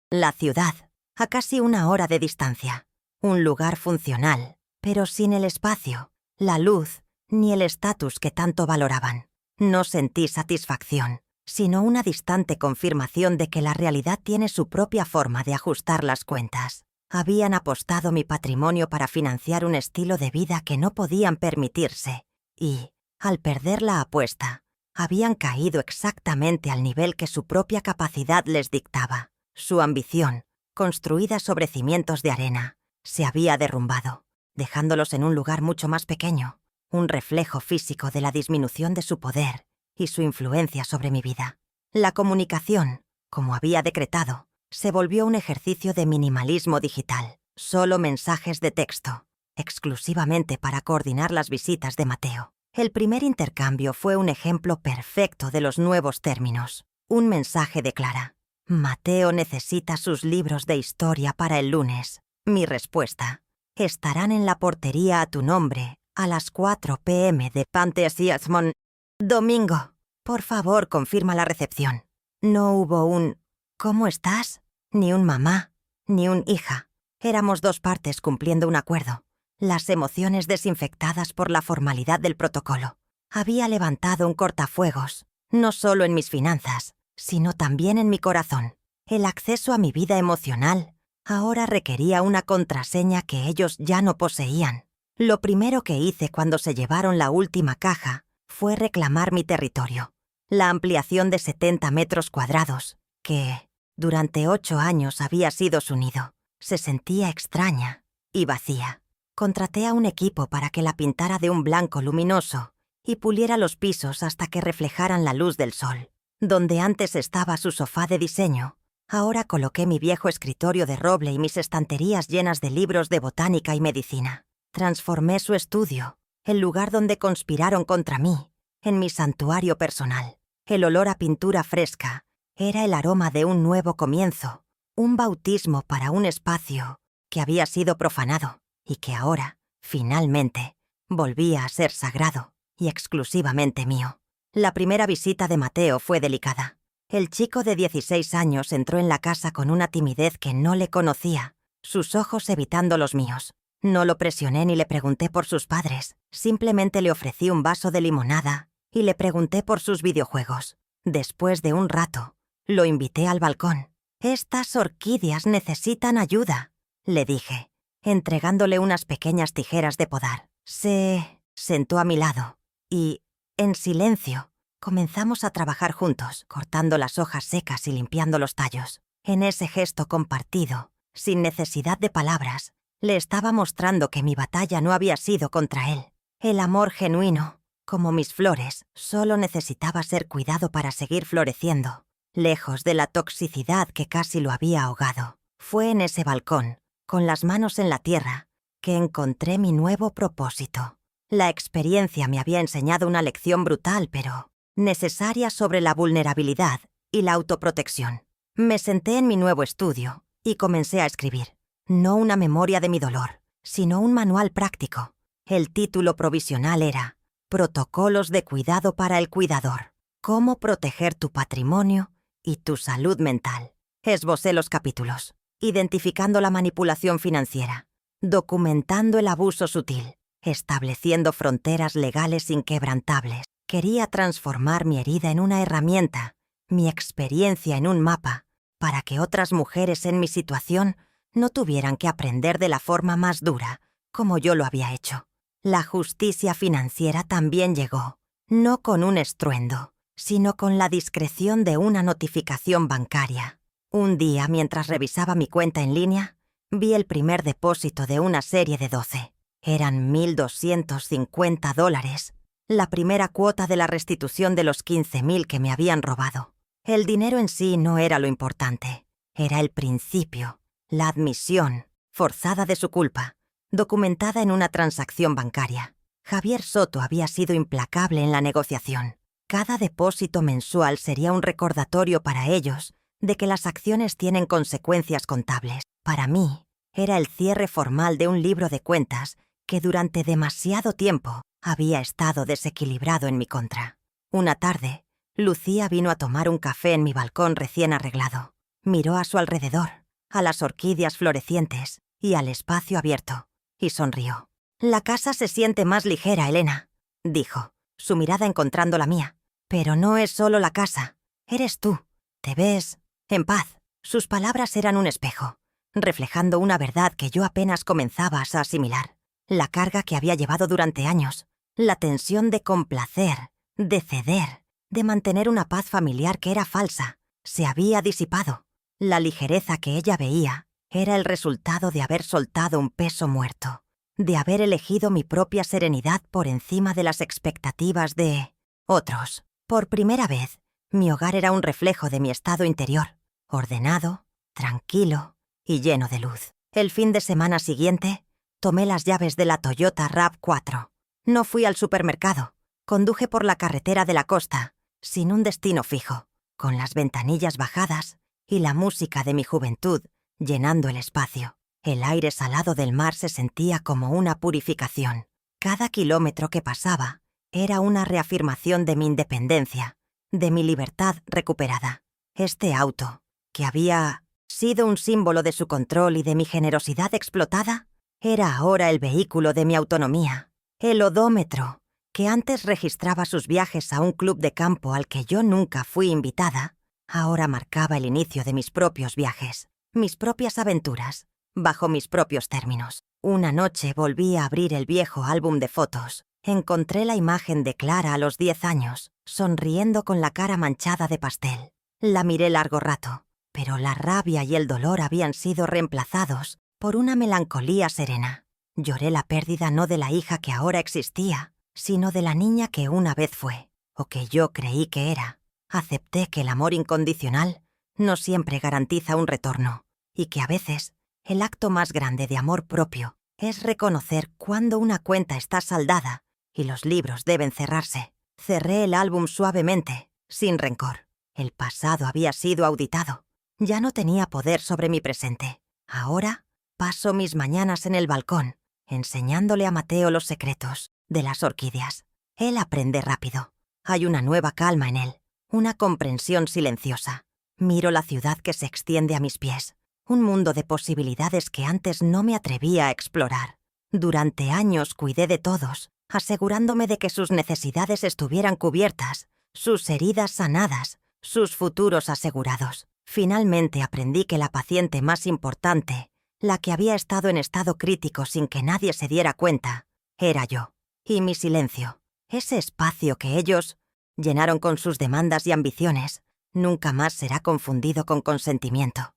la ciudad, a casi 1 hora de distancia. Un lugar funcional, pero sin el espacio, la luz ni el estatus que tanto valoraban. No sentí satisfacción, sino una distante confirmación de que la realidad tiene su propia forma de ajustar las cuentas. Habían apostado mi patrimonio para financiar un estilo de vida que no podían permitirse, y, al perder la apuesta, habían caído exactamente al nivel que su propia capacidad les dictaba. Su ambición, construida sobre cimientos de arena, se había derrumbado, dejándolos en un lugar mucho más pequeño, un reflejo físico de la disminución de su poder y su influencia sobre mi vida. La comunicación, como había decretado, se volvió un ejercicio de minimalismo digital, solo mensajes de texto, exclusivamente para coordinar las visitas de Mateo. El primer intercambio fue un ejemplo perfecto de los nuevos términos. Un mensaje de Clara: Mateo necesita sus libros de historia para el lunes. Mi respuesta: estarán en la portería a tu nombre a las 4 p.m. de Pantheon. Domingo, por favor, confirma la recepción. No hubo un ¿cómo estás? Ni un mamá, ni un hija. Éramos 2 partes cumpliendo un acuerdo. Las emociones desinfectadas por la formalidad del protocolo. Había levantado un cortafuegos, no solo en mis finanzas, sino también en mi corazón. El acceso a mi vida emocional ahora requería una contraseña que ellos ya no poseían. Lo primero que hice cuando se llevaron la última caja fue reclamar mi territorio, la ampliación de 70 metros cuadrados, que, durante 8 años había sido su nido. Se sentía extraña y vacía. Contraté a un equipo para que la pintara de un blanco luminoso y puliera los pisos hasta que reflejaran la luz del sol. Donde antes estaba su sofá de diseño, ahora coloqué mi viejo escritorio de roble y mis estanterías llenas de libros de botánica y medicina. Transformé su estudio, el lugar donde conspiraron contra mí, en mi santuario personal. El olor a pintura fresca era el aroma de un nuevo comienzo, un bautismo para un espacio que había sido profanado y que ahora, finalmente, volvía a ser sagrado y exclusivamente mío. La primera visita de Mateo fue delicada. El chico de 16 años entró en la casa con una timidez que no le conocía, sus ojos evitando los míos. No lo presioné ni le pregunté por sus padres, simplemente le ofrecí un vaso de limonada y le pregunté por sus videojuegos. Después de un rato, lo invité al balcón. «Estas orquídeas necesitan ayuda», le dije, entregándole unas pequeñas tijeras de podar. Se sentó a mi lado y, en silencio, comenzamos a trabajar juntos, cortando las hojas secas y limpiando los tallos. En ese gesto compartido, sin necesidad de palabras, le estaba mostrando que mi batalla no había sido contra él. El amor genuino, como mis flores, solo necesitaba ser cuidado para seguir floreciendo, lejos de la toxicidad que casi lo había ahogado. Fue en ese balcón, con las manos en la tierra, que encontré mi nuevo propósito. La experiencia me había enseñado una lección brutal, pero necesaria, sobre la vulnerabilidad y la autoprotección. Me senté en mi nuevo estudio y comencé a escribir. No una memoria de mi dolor, sino un manual práctico. El título provisional era «Protocolos de cuidado para el cuidador. Cómo proteger tu patrimonio y tu salud mental». Esbocé los capítulos, identificando la manipulación financiera, documentando el abuso sutil, estableciendo fronteras legales inquebrantables. Quería transformar mi herida en una herramienta, mi experiencia en un mapa, para que otras mujeres en mi situación no tuvieran que aprender de la forma más dura, como yo lo había hecho. La justicia financiera también llegó, no con un estruendo, sino con la discreción de una notificación bancaria. Un día, mientras revisaba mi cuenta en línea, vi el primer depósito de una serie de 12. Eran $1,250, la primera cuota de la restitución de los 15,000 que me habían robado. El dinero en sí no era lo importante, era el principio, la admisión forzada de su culpa, documentada en una transacción bancaria. Javier Soto había sido implacable en la negociación. Cada depósito mensual sería un recordatorio para ellos de que las acciones tienen consecuencias contables. Para mí, era el cierre formal de un libro de cuentas que durante demasiado tiempo había estado desequilibrado en mi contra. Una tarde, Lucía vino a tomar un café en mi balcón recién arreglado. Miró a su alrededor, a las orquídeas florecientes y al espacio abierto, y sonrió. «La casa se siente más ligera, Elena», dijo, su mirada encontrando la mía. «Pero no es solo la casa, eres tú. Te ves en paz». Sus palabras eran un espejo, reflejando una verdad que yo apenas comenzaba a asimilar. La carga que había llevado durante años, la tensión de complacer, de ceder, de mantener una paz familiar que era falsa, se había disipado. La ligereza que ella veía era el resultado de haber soltado un peso muerto, de haber elegido mi propia serenidad por encima de las expectativas de otros. Por primera vez, mi hogar era un reflejo de mi estado interior, ordenado, tranquilo y lleno de luz. El fin de semana siguiente, tomé las llaves de la Toyota RAV4. No fui al supermercado, conduje por la carretera de la costa, sin un destino fijo, con las ventanillas bajadas y la música de mi juventud llenando el espacio. El aire salado del mar se sentía como una purificación. Cada kilómetro que pasaba era una reafirmación de mi independencia, de mi libertad recuperada. Este auto, que había sido un símbolo de su control y de mi generosidad explotada, era ahora el vehículo de mi autonomía. El odómetro, que antes registraba sus viajes a un club de campo al que yo nunca fui invitada, ahora marcaba el inicio de mis propios viajes, mis propias aventuras, bajo mis propios términos. Una noche volví a abrir el viejo álbum de fotos. Encontré la imagen de Clara a los 10 años, sonriendo con la cara manchada de pastel. La miré largo rato, pero la rabia y el dolor habían sido reemplazados por una melancolía serena. Lloré la pérdida no de la hija que ahora existía, sino de la niña que una vez fue, o que yo creí que era. Acepté que el amor incondicional no siempre garantiza un retorno, y que a veces el acto más grande de amor propio es reconocer cuando una cuenta está saldada y los libros deben cerrarse. Cerré el álbum suavemente, sin rencor. El pasado había sido auditado. Ya no tenía poder sobre mi presente. Ahora Paso mis mañanas en el balcón, enseñándole a Mateo los secretos de las orquídeas. Él aprende rápido. Hay una nueva calma en él, una comprensión silenciosa. Miro la ciudad que se extiende a mis pies, un mundo de posibilidades que antes no me atrevía a explorar. Durante años cuidé de todos, asegurándome de que sus necesidades estuvieran cubiertas, sus heridas sanadas, sus futuros asegurados. Finalmente aprendí que la paciente más importante, la que había estado en estado crítico sin que nadie se diera cuenta, era yo. Y mi silencio, ese espacio que ellos llenaron con sus demandas y ambiciones, nunca más será confundido con consentimiento.